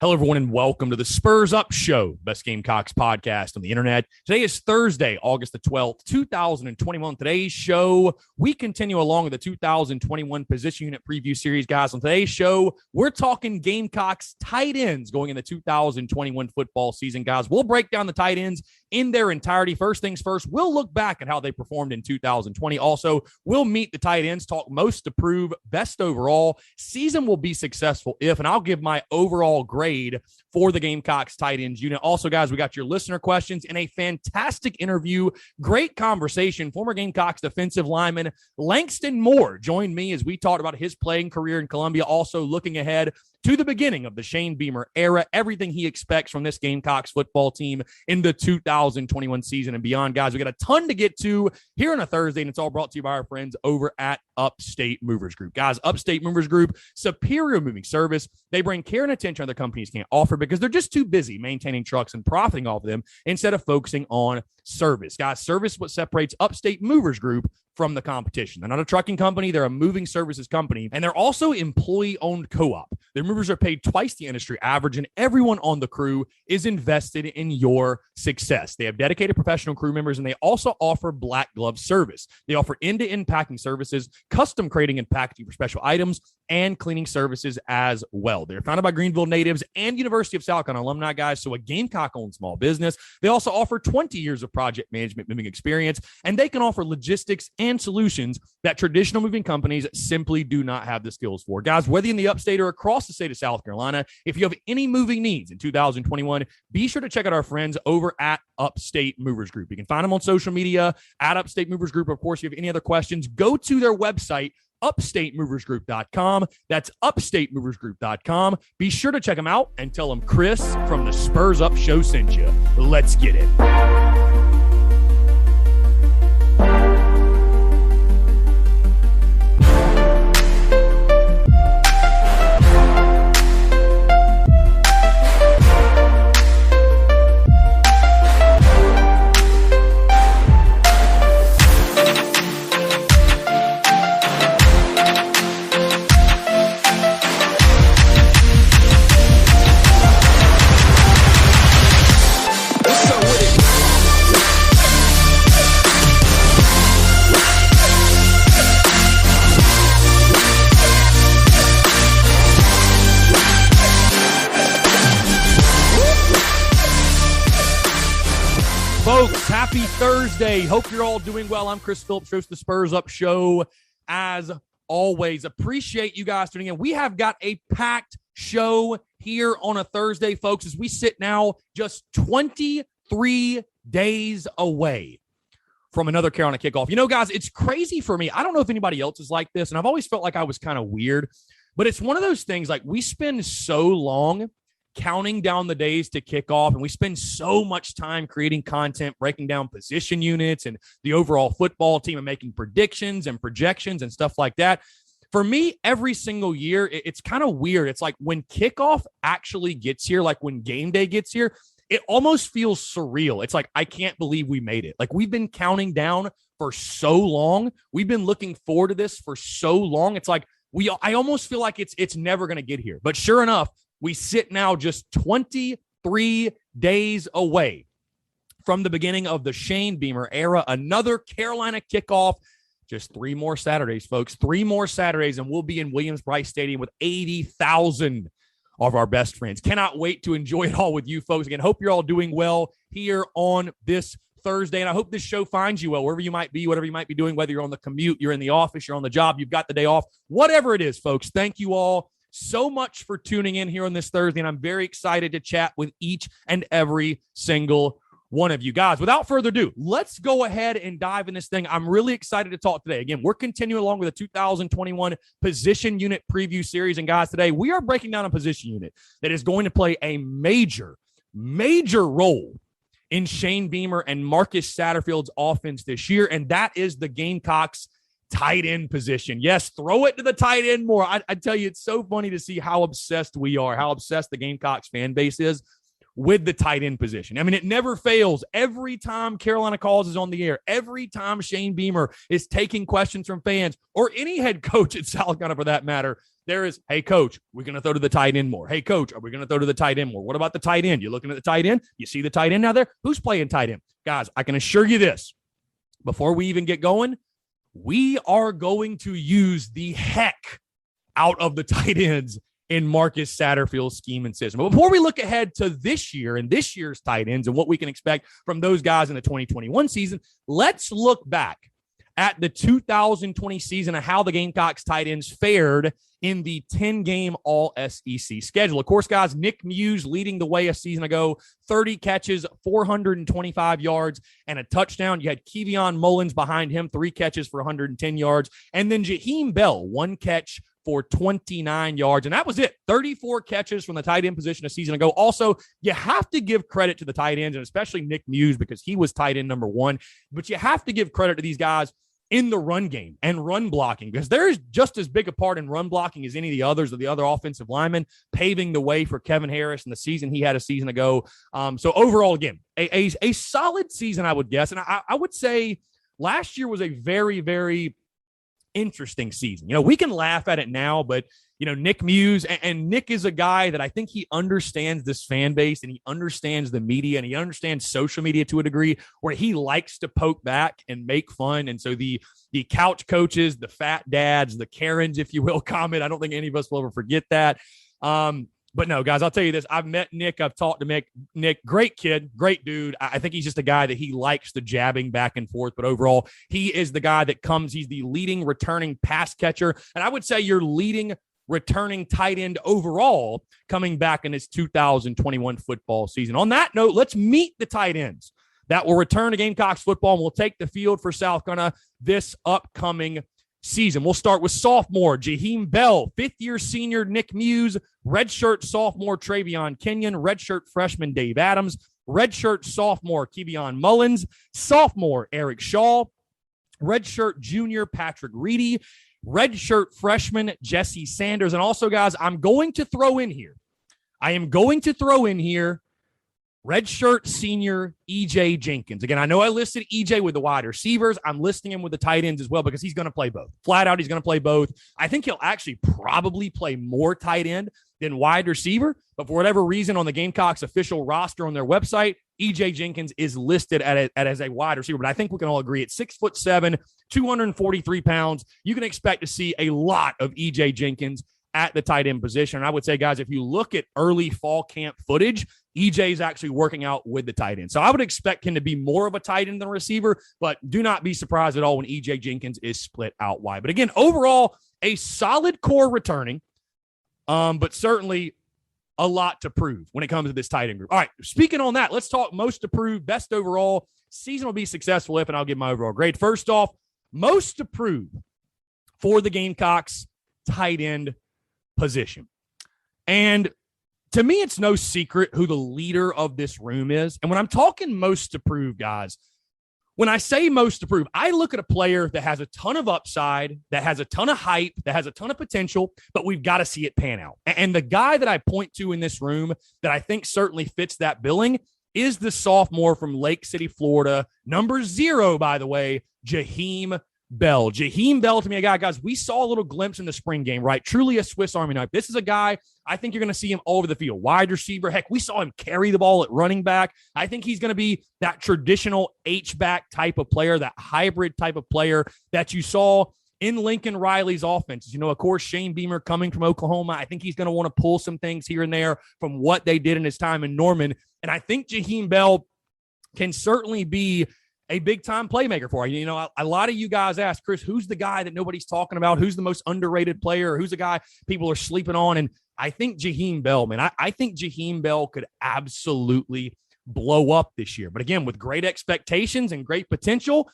Hello, everyone, and welcome to the Spurs Up Show, best Gamecocks podcast on the internet. Today is Thursday, August the 12th, 2021. Today's show, we continue along with the 2021 position unit preview series, guys. On today's show, we're talking Gamecocks tight ends going in the 2021 football season, guys. We'll break down the tight ends in their entirety. First things first, we'll look back at how they performed in 2020. Also, we'll meet the tight ends, talk most to prove, best overall. Season will be successful if, and I'll give my overall grade for the Gamecocks tight ends unit. Also, guys, we got your listener questions and a fantastic interview. Great conversation. Former Gamecocks defensive lineman Langston Moore joined me as we talked about his playing career in Columbia. Also, looking ahead to the beginning of the Shane Beamer era, everything he expects from this Gamecocks football team in the 2021 season and beyond. Guys, we got a ton to get to here on a Thursday, and it's all brought to you by our friends over at Upstate Movers Group. Guys, Upstate Movers Group, superior moving service. They bring care and attention other companies can't offer because they're just too busy maintaining trucks and profiting off of them instead of focusing on service. Guys, service is what separates Upstate Movers Group from the competition. They're not a trucking company. They're a moving services company, and they're also employee-owned co-op. Their movers are paid twice the industry average, and everyone on the crew is invested in your success. They have dedicated professional crew members, and they also offer black glove service. They offer end-to-end packing services, custom crating and packaging for special items, and cleaning services as well. They're founded by Greenville natives and University of South Carolina alumni, guys, so a Gamecock-owned small business. They also offer 20 years of project management moving experience, and they can offer logistics and solutions that traditional moving companies simply do not have the skills for. Guys, whether in the upstate or across the state of South Carolina, if you have any moving needs in 2021, be sure to check out our friends over at Upstate Movers Group. You can find them on social media at Upstate Movers Group. Of course, if you have any other questions, go to their website, upstatemoversgroup.com. That's upstatemoversgroup.com. Be sure to check them out and tell them Chris from the Spurs Up Show sent you. Let's get it. Folks, happy Thursday. Hope you're all doing well. I'm Chris Phillips, host of the Spurs Up Show. As always, appreciate you guys tuning in. We have got a packed show here on a Thursday, folks, as we sit now just 23 days away from another Carolina kickoff. You know, guys, it's crazy for me. I don't know if anybody else is like this, and I've always felt like I was kind of weird, but it's one of those things, like, we spend so long counting down the days to kick off, and we spend so much time creating content, breaking down position units and the overall football team and making predictions and projections and stuff like that. For me, every single year, it's kind of weird. It's like when kickoff actually gets here, like when game day gets here, it almost feels surreal. It's like, I can't believe we made it. Like, we've been counting down for so long. We've been looking forward to this for so long. It's like, I almost feel like it's never going to get here. But sure enough, we sit now just 23 days away from the beginning of the Shane Beamer era. Another Carolina kickoff. Just 3 more Saturdays, folks. 3 more Saturdays, and we'll be in Williams-Brice Stadium with 80,000 of our best friends. Cannot wait to enjoy it all with you folks. Again, hope you're all doing well here on this Thursday, and I hope this show finds you well, wherever you might be, whatever you might be doing, whether you're on the commute, you're in the office, you're on the job, you've got the day off, whatever it is, folks. Thank you all so much for tuning in here on this Thursday, and I'm very excited to chat with each and every single one of you guys. Without further ado, let's go ahead and dive in this thing. I'm really excited to talk today. Again, we're continuing along with the 2021 position unit preview series, and guys, today we are breaking down a position unit that is going to play a major role in Shane Beamer and Marcus Satterfield's offense this year, and that is the Gamecocks tight end position. Yes, throw it to the tight end more. I tell you, it's so funny to see how obsessed we are, how obsessed the Gamecocks fan base is with the tight end position. I mean, it never fails. Every time Carolina Calls is on the air, every time Shane Beamer is taking questions from fans, or any head coach at South Carolina for that matter, there is, hey, coach, we're going to throw to the tight end more. Hey, coach, are we going to throw to the tight end more? What about the tight end? You're looking at the tight end? You see the tight end out there? Who's playing tight end? Guys, I can assure you this. Before we even get going, we are going to use the heck out of the tight ends in Marcus Satterfield's scheme and system. But before we look ahead to this year and this year's tight ends and what we can expect from those guys in the 2021 season, let's look back at the 2020 season and how the Gamecocks tight ends fared in the 10-game All-SEC schedule. Of course, guys, Nick Muse leading the way a season ago, 30 catches, 425 yards, and a touchdown. You had Kevion Mullins behind him, 3 catches for 110 yards. And then Jaheem Bell, 1 catch for 29 yards. And that was it. 34 catches from the tight end position a season ago. Also, you have to give credit to the tight ends, and especially Nick Muse, because he was tight end number 1. But you have to give credit to these guys in the run game and run blocking, because there is just as big a part in run blocking as any of the other offensive linemen, paving the way for Kevin Harris in the season he had a season ago. So overall, again, a solid season, I would guess. And I would say last year was a very, very interesting season. You know, we can laugh at it now, but you know, Nick Muse, and Nick is a guy that I think he understands this fan base, and he understands the media, and he understands social media to a degree where he likes to poke back and make fun. And so the couch coaches, the fat dads, the Karens, if you will, comment. I don't think any of us will ever forget that. But no, guys, I'll tell you this. I've met Nick. I've talked to Nick, great kid, great dude. I think he's just a guy that he likes the jabbing back and forth. But overall, he is the guy that comes. He's the leading returning pass catcher. And I would say you're leading returning tight end overall coming back in his 2021 football season. On that note, let's meet the tight ends that will return to Gamecocks football and will take the field for South Carolina this upcoming season. We'll start with sophomore Jaheem Bell, 5th-year senior Nick Muse, redshirt sophomore Travion Kenyon, redshirt freshman Dave Adams, redshirt sophomore Kevion Mullins, sophomore Eric Shaw, redshirt junior Patrick Reedy, redshirt freshman Jesse Sanders. And also, guys, I am going to throw in here redshirt senior EJ Jenkins. Again, I know I listed EJ with the wide receivers. I'm listing him with the tight ends as well because he's going to play both. Flat out, he's going to play both. I think he'll actually probably play more tight end than wide receiver, but for whatever reason on the Gamecocks official roster on their website, EJ Jenkins is listed as a wide receiver. But I think we can all agree at 6'7", 243 pounds, you can expect to see a lot of EJ Jenkins at the tight end position. And I would say, guys, if you look at early fall camp footage, EJ is actually working out with the tight end. So I would expect him to be more of a tight end than a receiver, but do not be surprised at all when EJ Jenkins is split out wide. But again, overall, a solid core returning, but certainly a lot to prove when it comes to this tight end group. All right, speaking on that, let's talk most approved, best overall. Season will be successful if, and I'll give my overall grade. First off, most approved for the Gamecocks tight end position. And to me, it's no secret who the leader of this room is. And when I'm talking most approved, guys, when I say most approved, I look at a player that has a ton of upside, that has a ton of hype, that has a ton of potential, but we've got to see it pan out. And the guy that I point to in this room that I think certainly fits that billing is the sophomore from Lake City, Florida, number 0, by the way, Jaheem Bell. Jaheem Bell, to me, a guy, guys, we saw a little glimpse in the spring game, right? Truly a Swiss Army knife. This is a guy, I think you're going to see him all over the field. Wide receiver. Heck, we saw him carry the ball at running back. I think he's going to be that traditional H-back type of player, that hybrid type of player that you saw in Lincoln Riley's offenses. You know, of course, Shane Beamer coming from Oklahoma. I think he's going to want to pull some things here and there from what they did in his time in Norman. And I think Jaheem Bell can certainly be a big-time playmaker for you. You know, a lot of you guys ask, Chris, who's the guy that nobody's talking about? Who's the most underrated player? Or who's the guy people are sleeping on? And I think Jaheem Bell, man. I think Jaheem Bell could absolutely blow up this year. But again, with great expectations and great potential,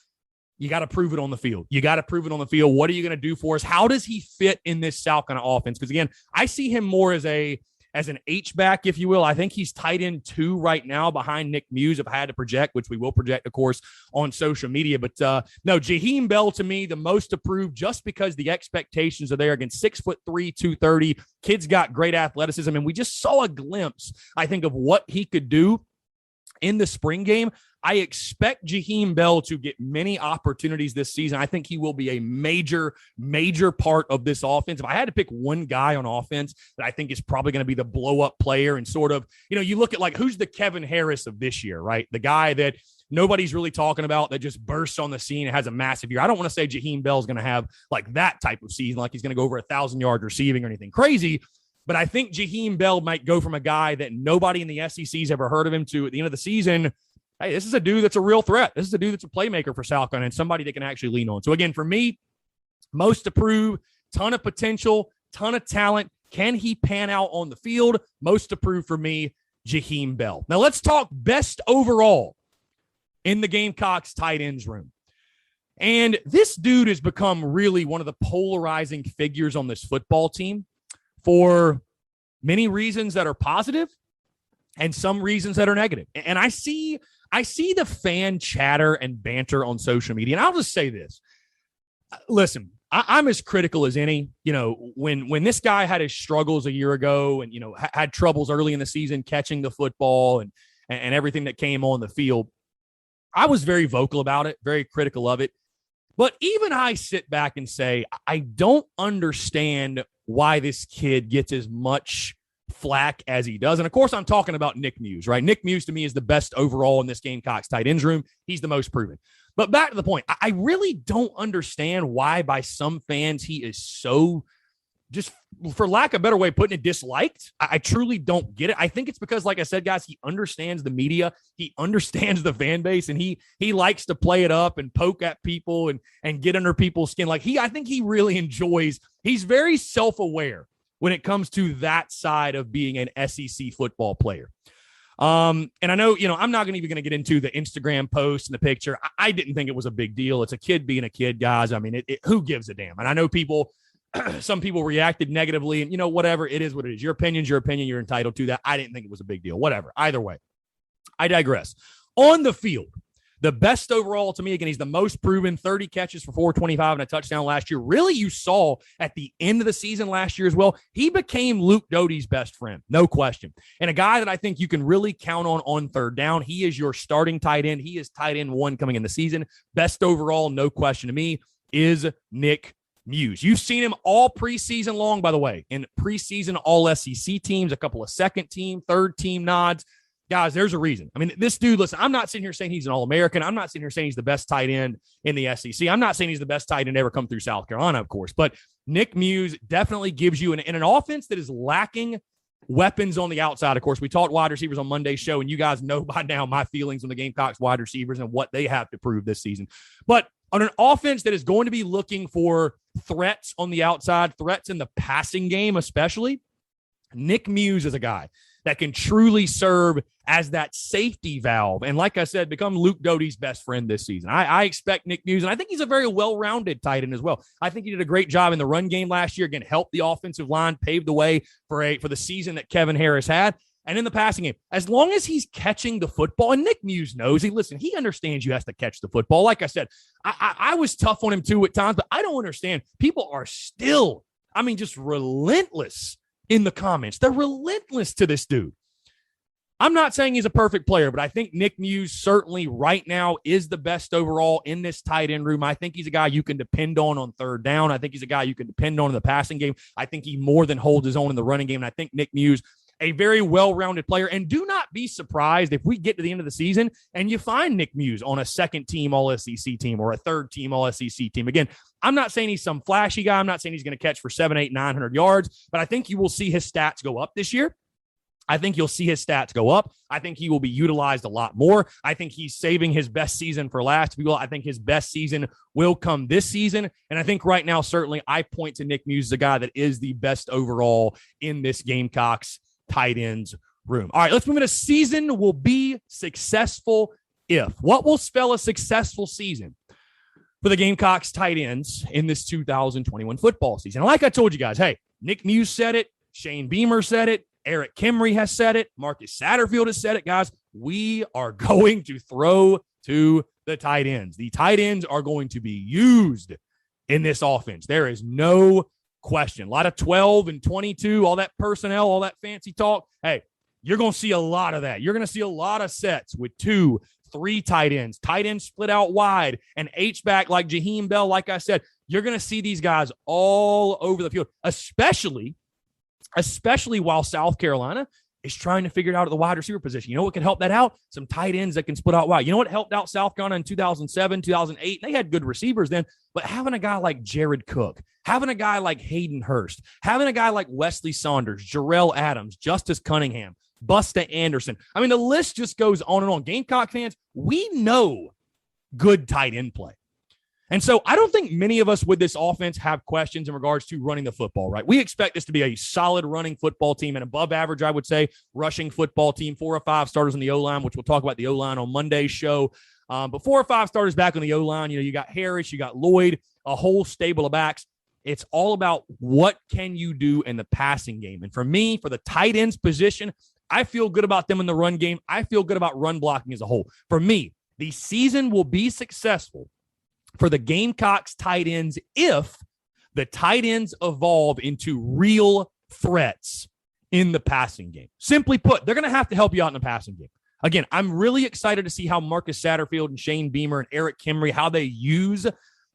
you got to prove it on the field. What are you going to do for us? How does he fit in this South Carolina offense? Because again, I see him more as a as an H-back, if you will. I think he's tight end 2 right now behind Nick Muse, if I had to project, which we will project, of course, on social media. But no, Jaheem Bell, to me, the most approved, just because the expectations are there. Against 6'3", 230. Kid's got great athleticism, and we just saw a glimpse, I think, of what he could do in the spring game. I expect Jaheem Bell to get many opportunities this season. I think he will be a major, major part of this offense. If I had to pick one guy on offense that I think is probably going to be the blow-up player and sort of, you look at like who's the Kevin Harris of this year, right? The guy that nobody's really talking about that just bursts on the scene and has a massive year. I don't want to say Jaheem Bell is going to have like that type of season, like he's going to go over 1,000 yards receiving or anything crazy. But I think Jaheem Bell might go from a guy that nobody in the SEC's ever heard of him to, at the end of the season, hey, this is a dude that's a real threat. This is a dude that's a playmaker for South Carolina and somebody they can actually lean on. So, again, for me, most approved, ton of potential, ton of talent. Can he pan out on the field? Most approved for me, Jaheem Bell. Now, let's talk best overall in the Gamecocks tight ends room. And this dude has become really one of the polarizing figures on this football team for many reasons that are positive and some reasons that are negative. And I see the fan chatter and banter on social media. And I'll just say this. Listen, I'm as critical as any. When this guy had his struggles a year ago and, had troubles early in the season catching the football and everything that came on the field, I was very vocal about it, very critical of it. But even I sit back and say, I don't understand why this kid gets as much flack as he does. And of course, I'm talking about Nick Muse, right? Nick Muse to me is the best overall in this Gamecocks tight ends room. He's the most proven. But back to the point, I really don't understand why by some fans he is so, just for lack of a better way of putting it, disliked. I truly don't get it. I think it's because, like I said, guys, he understands the media. He understands the fan base, and he likes to play it up and poke at people and get under people's skin. I think he really enjoys, he's very self-aware when it comes to that side of being an SEC football player. And I know, I'm not even going to get into the Instagram post and the picture. I didn't think it was a big deal. It's a kid being a kid, guys. I mean, who gives a damn? And I know some people reacted negatively, and whatever, it is what it is. Your opinion's your opinion. You're entitled to that. I didn't think it was a big deal. Whatever. Either way, I digress. On the field, the best overall to me, again, he's the most proven, 30 catches for 425 and a touchdown last year. Really, you saw at the end of the season last year as well, he became Luke Doty's best friend, no question. And a guy that I think you can really count on third down. He is your starting tight end. He is tight end 1 coming in the season. Best overall, no question to me, is Nick Muse. You've seen him all preseason long, by the way, in preseason all SEC teams, a couple of second team, third team nods. Guys, there's a reason. I mean, this dude, listen, I'm not sitting here saying he's an All-American. I'm not sitting here saying he's the best tight end in the SEC. I'm not saying he's the best tight end ever come through South Carolina, of course. But Nick Muse definitely gives you, in an offense that is lacking weapons on the outside. Of course, we talked wide receivers on Monday's show, and you guys know by now my feelings on the Gamecocks wide receivers and what they have to prove this season. But on an offense that is going to be looking for threats on the outside, threats in the passing game especially, Nick Muse is a guy that can truly serve as that safety valve. And like I said, become Luke Doty's best friend this season. I expect Nick Muse, and I think he's a very well-rounded tight end as well. I think he did a great job in the run game last year. Again, helped the offensive line, paved the way for the season that Kevin Harris had. And in the passing game, as long as he's catching the football, and Nick Muse knows, he understands you have to catch the football. Like I said, I was tough on him too at times, but I don't understand. People are still, just relentless in the comments. They're relentless to this dude. I'm not saying he's a perfect player, but I think Nick Muse certainly right now is the best overall in this tight end room. I think he's a guy you can depend on third down. I think he's a guy you can depend on in the passing game. I think he more than holds his own in the running game. And I think Nick Muse, a very well-rounded player. And do not be surprised if we get to the end of the season and you find Nick Muse on a second-team All-SEC team or a third-team All-SEC team. Again, I'm not saying he's some flashy guy. I'm not saying he's going to catch for 700, 800, 900 yards, but I think you will see his stats go up this year. I think you'll see his stats go up. I think he will be utilized a lot more. I think he's saving his best season for last. I think his best season will come this season. And I think right now, certainly, I point to Nick Muse as a guy that is the best overall in this Gamecocks tight ends room. All right, let's move into season will be successful if. What will spell a successful season for the Gamecocks tight ends in this 2021 football season? And like I told you guys, hey, Nick Muse said it. Shane Beamer said it. Eric Kimry has said it. Marcus Satterfield has said it, guys. We are going to throw to the tight ends. The tight ends are going to be used in this offense. There is no question. A lot of 12 and 22, all that personnel, all that fancy talk. Hey, you're going to see a lot of that. You're going to see a lot of sets with 2, 3 tight ends split out wide, and H-back like Jaheem Bell. Like I said, you're going to see these guys all over the field, especially while South Carolina is trying to figure it out at the wide receiver position. You know what can help that out? Some tight ends that can split out wide. You know what helped out South Carolina in 2007, 2008? They had good receivers then, but having a guy like Jared Cook, having a guy like Hayden Hurst, having a guy like Wesley Saunders, Jarrell Adams, Justice Cunningham, Busta Anderson. I mean, the list just goes on and on. Gamecock fans, we know good tight end play. And so I don't think many of us with this offense have questions in regards to running the football, right? We expect this to be a solid running football team and above average, I would say, rushing football team, 4 or 5 starters on the O-line, which we'll talk about the O-line on Monday's show. But 4 or 5 starters back on the O-line. You know, you got Harris, you got Lloyd, a whole stable of backs. It's all about what can you do in the passing game. And for me, for the tight ends position, I feel good about them in the run game. I feel good about run blocking as a whole. For me, the season will be successful for the Gamecocks tight ends if the tight ends evolve into real threats in the passing game. Simply put, they're going to have to help you out in the passing game. Again, I'm really excited to see how Marcus Satterfield and Shane Beamer and Eric Kimry, how they use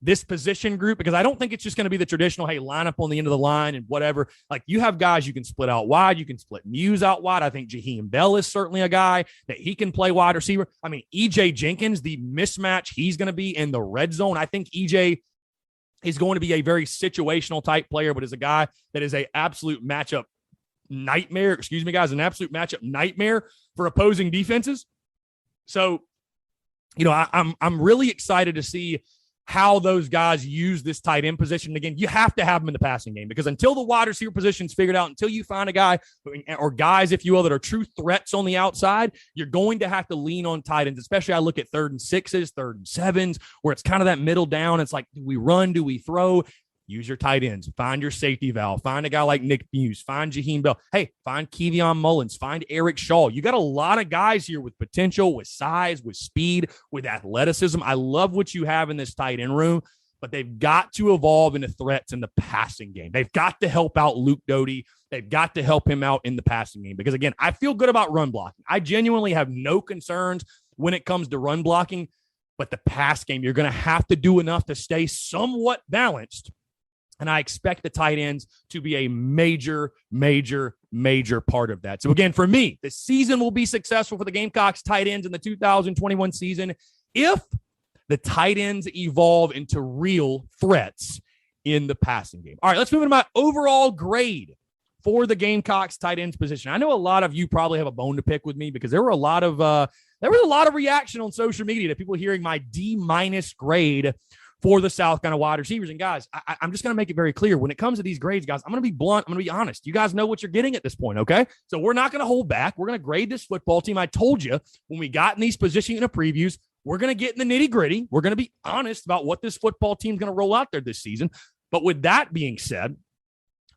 this position group, because I don't think it's just going to be the traditional, hey, line up on the end of the line and whatever. Like, you have guys you can split out wide. You can split Muse out wide. I think Jaheem Bell is certainly a guy that he can play wide receiver. I mean, EJ Jenkins, the mismatch he's going to be in the red zone. I think EJ is going to be a very situational type player, but is a guy that is a absolute matchup nightmare. Excuse me, guys, an absolute matchup nightmare for opposing defenses. So, you know, I'm really excited to see how those guys use this tight end position. Again, you have to have them in the passing game, because until the wide receiver position's figured out, until you find a guy or guys, if you will, that are true threats on the outside, you're going to have to lean on tight ends, especially I look at 3rd and 6s, 3rd and 7s, where it's kind of that middle down. It's like, do we run? Do we throw? Use your tight ends. Find your safety valve. Find a guy like Nick Muse. Find Jaheem Bell. Hey, find Kevion Mullins. Find Eric Shaw. You got a lot of guys here with potential, with size, with speed, with athleticism. I love what you have in this tight end room, but they've got to evolve into threats in the passing game. They've got to help out Luke Doty. They've got to help him out in the passing game, because, again, I feel good about run blocking. I genuinely have no concerns when it comes to run blocking, but the pass game, you're going to have to do enough to stay somewhat balanced. And I expect the tight ends to be a major, major, major part of that. So, again, for me, the season will be successful for the Gamecocks tight ends in the 2021 season if the tight ends evolve into real threats in the passing game. All right, let's move into my overall grade for the Gamecocks tight ends position. I know a lot of you probably have a bone to pick with me, because there was a lot of reaction on social media to people hearing my D- grade for the South Carolina wide receivers. And, guys, I'm just going to make it very clear. When it comes to these grades, guys, I'm going to be blunt. I'm going to be honest. You guys know what you're getting at this point, okay? So we're not going to hold back. We're going to grade this football team. I told you when we got in these position unit previews, we're going to get in the nitty-gritty. We're going to be honest about what this football team is going to roll out there this season. But with that being said,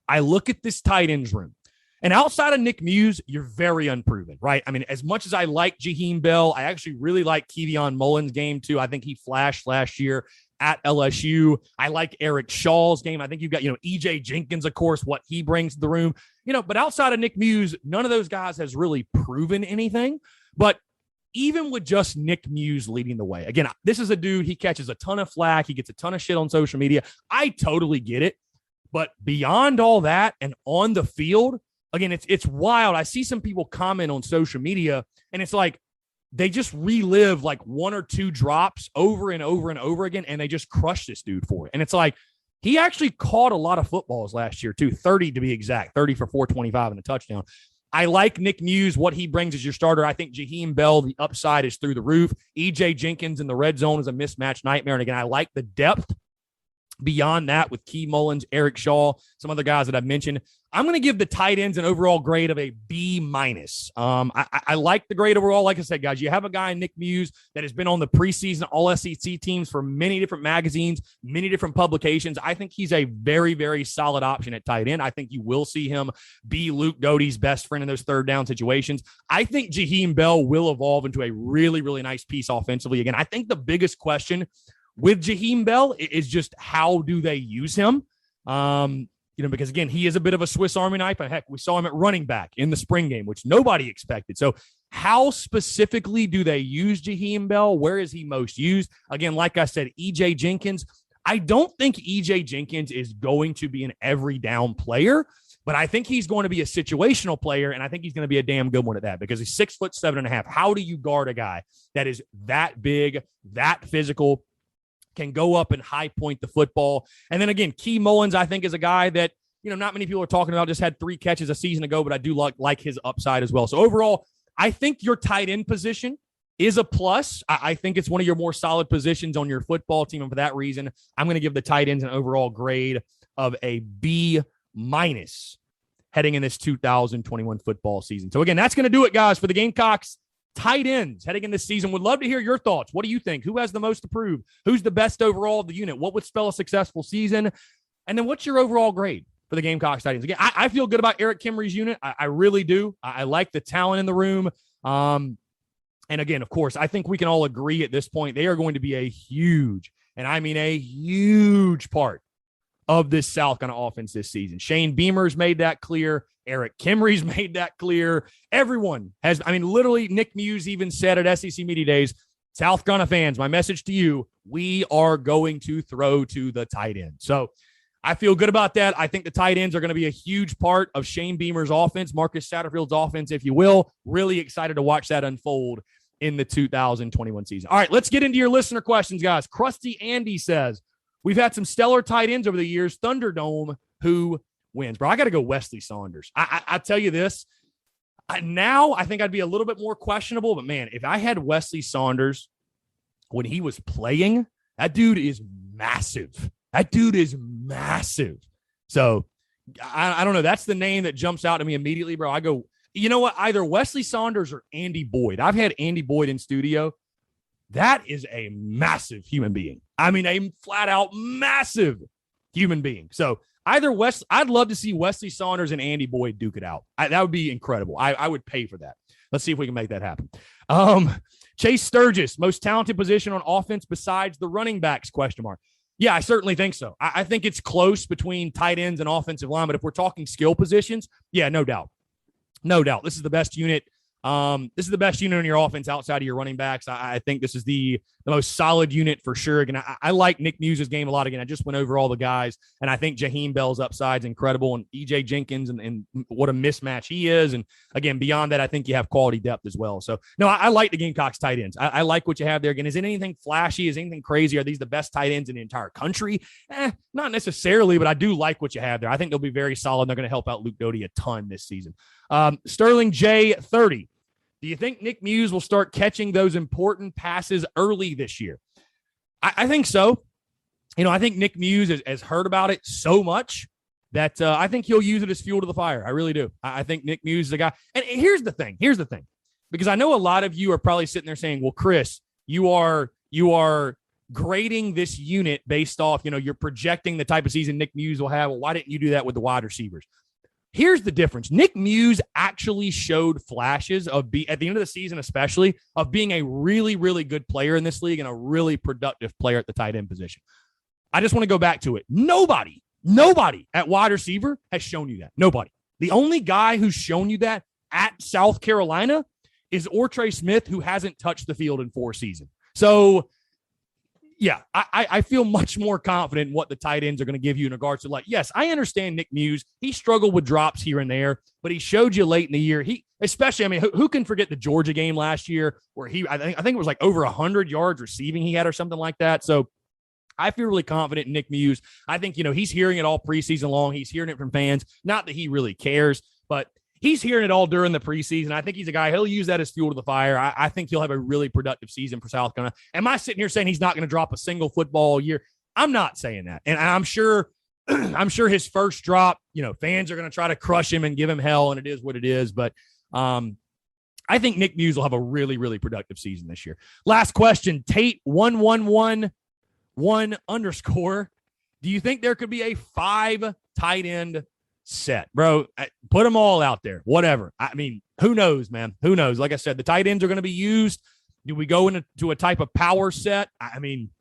I look at this tight ends room. And outside of Nick Muse, you're very unproven, right? I mean, as much as I like Jaheem Bell, I actually really like Kevion Mullins' game too. I think he flashed last year at LSU. I like Eric Shaw's game. I think you've got, EJ Jenkins, of course, what he brings to the room, but outside of Nick Muse, none of those guys has really proven anything. But even with just Nick Muse leading the way, again, this is a dude, he catches a ton of flack. He gets a ton of shit on social media. I totally get it. But beyond all that and on the field, again, it's wild. I see some people comment on social media, and it's like they just relive like 1 or 2 drops over and over and over again, and they just crush this dude for it. And it's like he actually caught a lot of footballs last year too, 30 to be exact, 30 for 425 and a touchdown. I like Nick Muse, what he brings as your starter. I think Jaheem Bell, the upside is through the roof. EJ Jenkins in the red zone is a mismatch nightmare. And again, I like the depth Beyond that, with Key Mullins, Eric Shaw, some other guys that I've mentioned, I'm going to give the tight ends an overall grade of a B-. I like the grade overall. Like I said, guys, you have a guy, Nick Muse, that has been on the preseason All-SEC teams for many different magazines, many different publications. I think he's a very, very solid option at tight end. I think you will see him be Luke Doty's best friend in those third down situations. I think Jaheem Bell will evolve into a really, really nice piece offensively. Again, I think the biggest question with Jaheem Bell is just how do they use him? Because again, he is a bit of a Swiss Army knife. And heck, we saw him at running back in the spring game, which nobody expected. So how specifically do they use Jaheem Bell? Where is he most used? Again, like I said, E.J. Jenkins, I don't think E.J. Jenkins is going to be an every down player, but I think he's going to be a situational player, and I think he's going to be a damn good one at that because he's 6'7.5". How do you guard a guy that is that big, that physical, can go up and high point the football? And then again, Key Mullins, I think, is a guy that, not many people are talking about, just had 3 catches a season ago, but I do like his upside as well. So overall, I think your tight end position is a plus. I think it's one of your more solid positions on your football team. And for that reason, I'm going to give the tight ends an overall grade of a B- heading in this 2021 football season. So again, that's going to do it, guys, for the Gamecocks tight ends heading in this season. Would love to hear your thoughts. What do you think? Who has the most to prove? Who's the best overall of the unit? What would spell a successful season? And then what's your overall grade for the Gamecocks tight ends? Again, I feel good about Eric Kimrey's unit. I really do. I like the talent in the room. And again, of course, I think we can all agree at this point, they are going to be a huge, and I mean a huge part of this South Carolina offense this season. Shane Beamer's made that clear. Eric Kimrey's made that clear. Everyone has, literally Nick Muse even said at SEC Media Days, South Carolina fans, my message to you, we are going to throw to the tight end. So I feel good about that. I think the tight ends are going to be a huge part of Shane Beamer's offense, Marcus Satterfield's offense, if you will. Really excited to watch that unfold in the 2021 season. All right, let's get into your listener questions, guys. Krusty Andy says, we've had some stellar tight ends over the years. Thunderdome, who wins? Bro, I got to go Wesley Saunders. I tell you this, now I think I'd be a little bit more questionable, but man, if I had Wesley Saunders when he was playing, that dude is massive. So I don't know. That's the name that jumps out to me immediately, bro. I go, you know what? Either Wesley Saunders or Andy Boyd. I've had Andy Boyd in studio. That is a massive human being. A flat out massive human being. So either I'd love to see Wesley Saunders and Andy Boyd duke it out. That would be incredible. I would pay for that. Let's see if we can make that happen. Chase Sturgis, most talented position on offense besides the running backs, ? Yeah, I certainly think so. I think it's close between tight ends and offensive line, but if we're talking skill positions, yeah, no doubt. This is the best unit. This is the best unit on your offense outside of your running backs. I think this is the most solid unit for sure. Again, I like Nick Muse's game a lot. Again, I just went over all the guys, and I think Jaheem Bell's upside's incredible, and E.J. Jenkins, and what a mismatch he is. And again, beyond that, I think you have quality depth as well. So, no, I like the Gamecocks tight ends. I like what you have there. Again, is it anything flashy? Is anything crazy? Are these the best tight ends in the entire country? Not necessarily, but I do like what you have there. I think they'll be very solid. They're going to help out Luke Doty a ton this season. Sterling J. 30. Do you think Nick Muse will start catching those important passes early this year? I think so. I think Nick Muse has heard about it so much that I think he'll use it as fuel to the fire. I really do. I think Nick Muse is a guy. And here's the thing, because I know a lot of you are probably sitting there saying, well, Chris, you are grading this unit based off, you're projecting the type of season Nick Muse will have. Well, why didn't you do that with the wide receivers? Here's the difference. Nick Muse actually showed flashes at the end of the season, especially, of being a really, really good player in this league and a really productive player at the tight end position. I just want to go back to it. Nobody at wide receiver has shown you that. Nobody. The only guy who's shown you that at South Carolina is Ortre Smith, who hasn't touched the field in 4 seasons. So, yeah, I feel much more confident in what the tight ends are going to give you in regards to, yes, I understand Nick Muse. He struggled with drops here and there, but he showed you late in the year. Who can forget the Georgia game last year where I think it was over 100 yards receiving he had or something like that. So I feel really confident in Nick Muse. I think, he's hearing it all preseason long. He's hearing it from fans. Not that he really cares, but he's hearing it all during the preseason. I think he's a guy, he'll use that as fuel to the fire. I think he'll have a really productive season for South Carolina. Am I sitting here saying he's not going to drop a single football all year? I'm not saying that. And I'm sure I'm sure his first drop, fans are going to try to crush him and give him hell, and it is what it is. But I think Nick Muse will have a really, really productive season this year. Last question, Tate 1111 _ do you think there could be a 5 tight end set? Bro, put them all out there, whatever. I mean, who knows, man? Who knows? Like I said, the tight ends are going to be used. Do we go into a type of power set? I mean,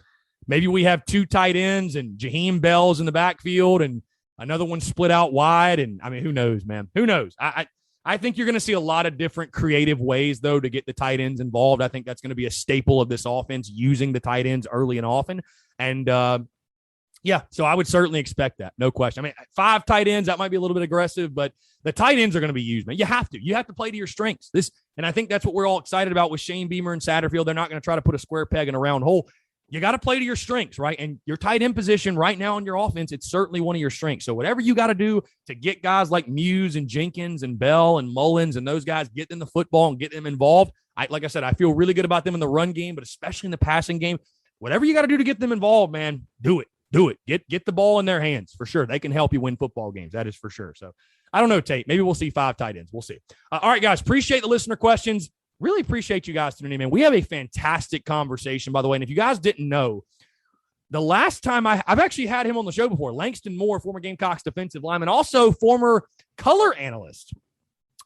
maybe we have 2 tight ends and Jaheem Bell's in the backfield and another one split out wide. And I mean, who knows, man? Who knows? I think you're going to see a lot of different creative ways, though, to get the tight ends involved. I think that's going to be a staple of this offense, using the tight ends early and often. And, so I would certainly expect that. No question. I mean, 5 tight ends, that might be a little bit aggressive, but the tight ends are going to be used, man. You have to play to your strengths. And I think that's what we're all excited about with Shane Beamer and Satterfield. They're not going to try to put a square peg in a round hole. You got to play to your strengths, right? And your tight end position right now in your offense, it's certainly one of your strengths. So whatever you got to do to get guys like Muse and Jenkins and Bell and Mullins and those guys, get them the football and get them involved. Like I said, I feel really good about them in the run game, but especially in the passing game. Whatever you got to do to get them involved, man, do it. Get the ball in their hands for sure. They can help you win football games. That is for sure. So I don't know, Tate. Maybe we'll see 5 tight ends. We'll see. All right, guys. Appreciate the listener questions. Really appreciate you guys tuning in, man. We have a fantastic conversation, by the way. And if you guys didn't know, the last time I've actually had him on the show before, Langston Moore, former Gamecocks defensive lineman, also former color analyst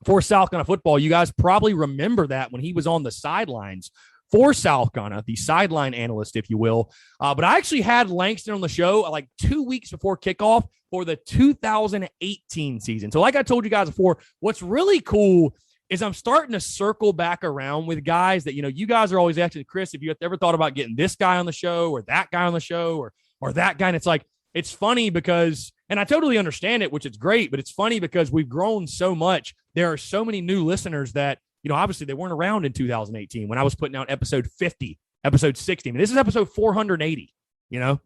for South Carolina football. You guys probably remember that when he was on the sidelines for South Carolina, the sideline analyst, if you will. But I actually had Langston on the show like 2 weeks before kickoff for the 2018 season. So like I told you guys before, what's really cool is I'm starting to circle back around with guys that, you guys are always asking, Chris, if you ever thought about getting this guy on the show or that guy on the show or that guy. And it's like, it's funny because, and I totally understand it, which is great, but it's funny because we've grown so much. There are so many new listeners that, obviously they weren't around in 2018 when I was putting out episode 50, episode 60. I mean, this is episode 480,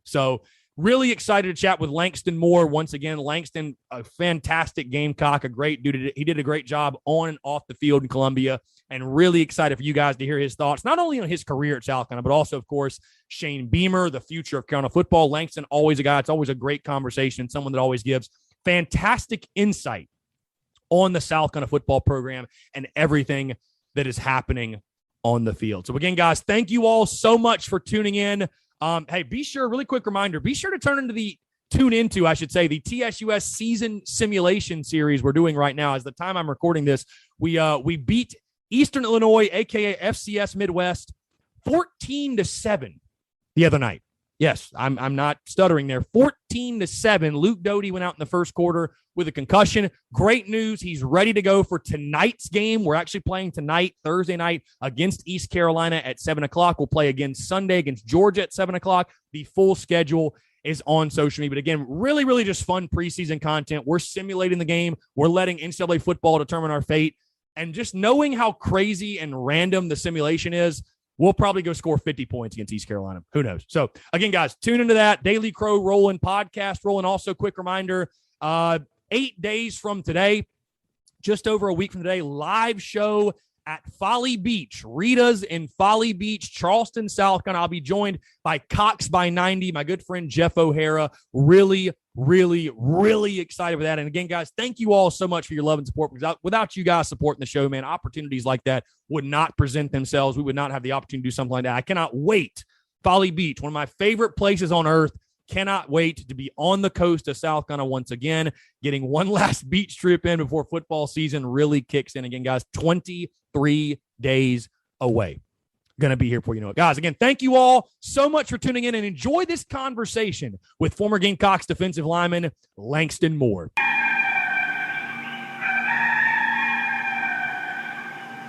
so really excited to chat with Langston Moore. Once again, Langston, a fantastic Gamecock, a great dude. He did a great job on and off the field in Columbia, and really excited for you guys to hear his thoughts, not only on his career at South Carolina, but also, of course, Shane Beamer, the future of Carolina football. Langston, always a guy. It's always a great conversation, someone that always gives fantastic insight on the South Carolina football program and everything that is happening on the field. So again, guys, thank you all so much for tuning in. Hey, be sure, really quick reminder, be sure to tune into the TSUS season simulation series we're doing right now. As the time I'm recording this, we beat Eastern Illinois, aka FCS Midwest, 14-7 the other night. Yes, I'm not stuttering there. 14-7. Luke Doty went out in the first quarter with a concussion. Great news. He's ready to go for tonight's game. We're actually playing tonight, Thursday night, against East Carolina at 7 o'clock. We'll play again Sunday against Georgia at 7 o'clock. The full schedule is on social media. But again, really, really just fun preseason content. We're simulating the game. We're letting NCAA football determine our fate. And just knowing how crazy and random the simulation is, we'll probably go score 50 points against East Carolina. Who knows? So, again, guys, tune into that. Daily Crow rolling, podcast rolling. Also, quick reminder, 8 days from today, just over a week from today, live show at Folly Beach. Rita's in Folly Beach, Charleston, South Carolina. I'll be joined by Cox by 90, my good friend Jeff O'Hara. Really, really, really excited for that. And again, guys, thank you all so much for your love and support. Because without you guys supporting the show, man, opportunities like that would not present themselves. We would not have the opportunity to do something like that. I cannot wait. Folly Beach, one of my favorite places on earth. Cannot wait to be on the coast of South Carolina once again, getting one last beach trip in before football season really kicks in. Again, guys, 23 days away. Going to be here for you know it. Guys, again, thank you all so much for tuning in and enjoy this conversation with former Gamecocks defensive lineman Langston Moore.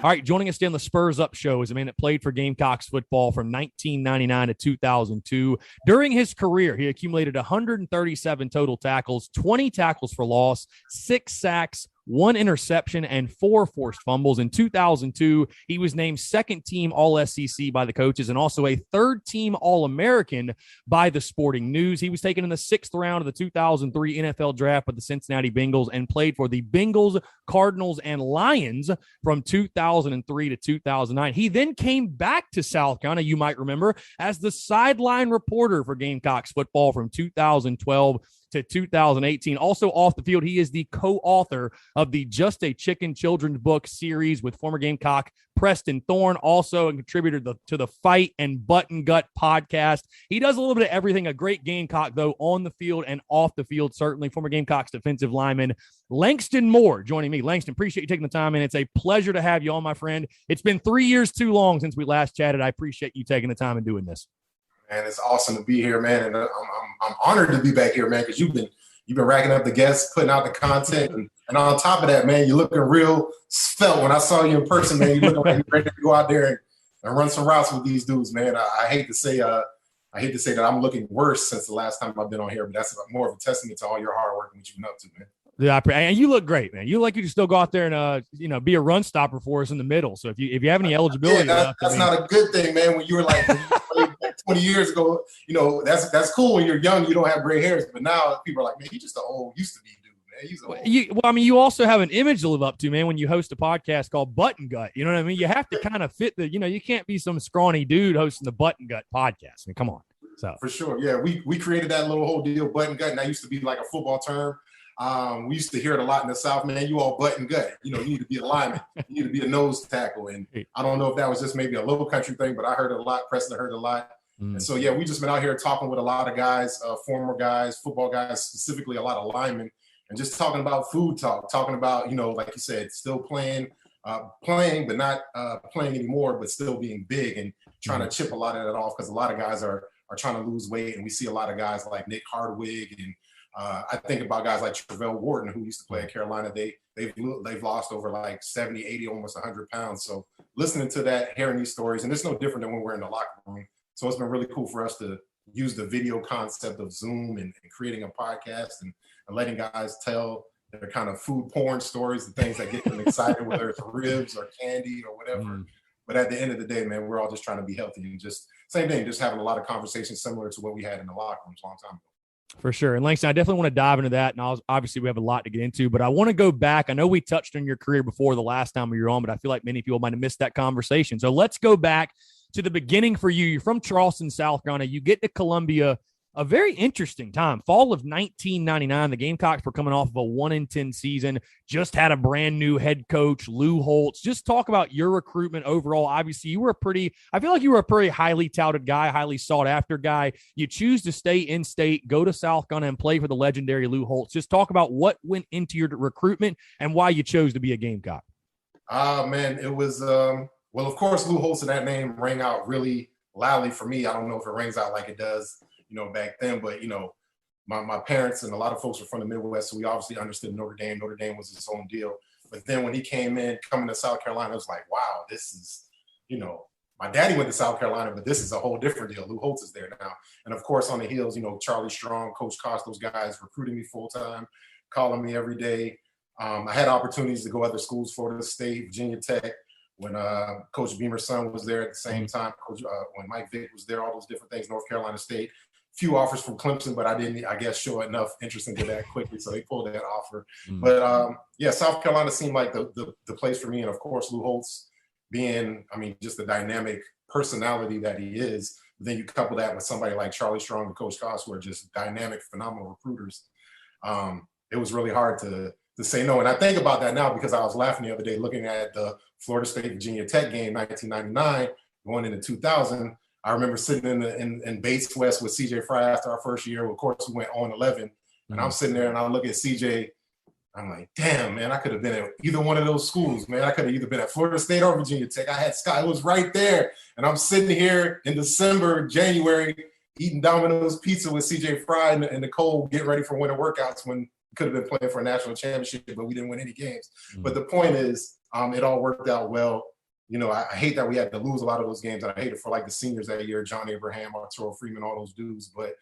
All right, joining us today on the Spurs Up Show is a man that played for Gamecocks football from 1999 to 2002. During his career, he accumulated 137 total tackles, 20 tackles for loss, 6 sacks, 1 interception, and 4 forced fumbles. In 2002, he was named second team All-SEC by the coaches and also a third team All-American by the Sporting News. He was taken in the 6th round of the 2003 NFL draft by the Cincinnati Bengals and played for the Bengals, Cardinals, and Lions from 2003 to 2009. He then came back to South Carolina, you might remember, as the sideline reporter for Gamecocks football from 2012 to 2018. Also off the field, he is the co-author of the Just a Chicken children's book series with former Gamecock Preston Thorne, also a contributor to the Fight and Button Gut podcast. He does a little bit of everything, a great Gamecock, though, on the field and off the field, certainly. Former Gamecocks defensive lineman Langston Moore joining me. Langston, appreciate you taking the time, and it's a pleasure to have you on, my friend. It's been 3 years too long since we last chatted. I appreciate you taking the time and doing this. Man, it's awesome to be here, man, and I'm honored to be back here, man, because you've been racking up the guests, putting out the content, and on top of that, man, you're looking real svelte. When I saw you in person, man, you're looking like you're ready to go out there and run some routes with these dudes, man. I hate to say that I'm looking worse since the last time I've been on here, but that's more of a testament to all your hard work and what you've been up to, man. Yeah, and you look great, man. You look like you can still go out there and be a run stopper for us in the middle. So if you have any eligibility, that's not a good thing, man. When you were like 20 years ago, that's cool when you're young, you don't have gray hairs. But now people are like, man, you just the old used to be dude, man. You also have an image to live up to, man, when you host a podcast called Button Gut. You know what I mean? You have to kind of fit you can't be some scrawny dude hosting the Button Gut podcast. I mean, come on. So for sure. Yeah, we created that little whole deal, Button Gut, and that used to be like a football term. We used to hear it a lot in the South, man. You all button gut. You need to be a lineman. You need to be a nose tackle. And I don't know if that was just maybe a low country thing, but I heard it a lot. Preston heard it a lot. And so, yeah, we just been out here talking with a lot of guys, former guys, football guys, specifically a lot of linemen, and just talking about food talk, talking about, like you said, still playing, but not playing anymore, but still being big and trying to chip a lot of that off because a lot of guys are trying to lose weight. And we see a lot of guys like Nick Hardwig and I think about guys like Travell Wharton, who used to play at Carolina. They've lost over like 70, 80, almost 100 pounds. So listening to that, hearing these stories, and it's no different than when we're in the locker room. So it's been really cool for us to use the video concept of Zoom and creating a podcast and letting guys tell their kind of food porn stories, the things that get them excited, whether it's ribs or candy or whatever. But at the end of the day, man, we're all just trying to be healthy and just same thing, just having a lot of conversations similar to what we had in the locker rooms a long time ago. For sure. And Langston, I definitely want to dive into that. And obviously we have a lot to get into, but I want to go back. I know we touched on your career before the last time we were on, but I feel like many people might have missed that conversation. So let's go back to the beginning for you. You're from Charleston, South Carolina. You get to Columbia, a very interesting time. Fall of 1999, the Gamecocks were coming off of a 1-10 season, just had a brand new head coach, Lou Holtz. Just talk about your recruitment overall. Obviously, I feel like you were a pretty highly touted guy, highly sought after guy. You choose to stay in state, go to South Carolina and play for the legendary Lou Holtz. Just talk about what went into your recruitment and why you chose to be a Gamecock. Man, it was, well, of course, Lou Holtz and that name rang out really loudly for me. I don't know if it rings out like it does back then, but, my parents and a lot of folks were from the Midwest, so we obviously understood Notre Dame. Notre Dame was its own deal. But then when he coming to South Carolina, it was like, wow, this is, my daddy went to South Carolina, but this is a whole different deal. Lou Holtz is there now. And of course, on the heels, Charlie Strong, Coach Koss, those guys recruiting me full time, calling me every day. I had opportunities to go other schools, Florida State, Virginia Tech, when Coach Beamer's son was there at the same time, when Mike Vick was there, all those different things, North Carolina State. Few offers from Clemson, but I didn't, I guess, show enough interest into that quickly, so they pulled that offer. But South Carolina seemed like the place for me, and of course, Lou Holtz being, just the dynamic personality that he is. Then you couple that with somebody like Charlie Strong and Coach Koss, who are just dynamic, phenomenal recruiters. It was really hard to say no, and I think about that now because I was laughing the other day looking at the Florida State Virginia Tech game, 1999, going into 2000. I remember sitting in Bates West with CJ Fry after our first year. Of course, we went on 11, and I'm sitting there and I look at CJ. I'm like, damn, man, I could have been at either one of those schools, man. I could have either been at Florida State or Virginia Tech. I had Sky. It was right there. And I'm sitting here in December, January, eating Domino's pizza with CJ Fry in the cold, getting ready for winter workouts when we could have been playing for a national championship, but we didn't win any games. But the point is, it all worked out well. I hate that we had to lose a lot of those games, and I hate it for like the seniors that year, John Abraham, Arturo Freeman, all those dudes. But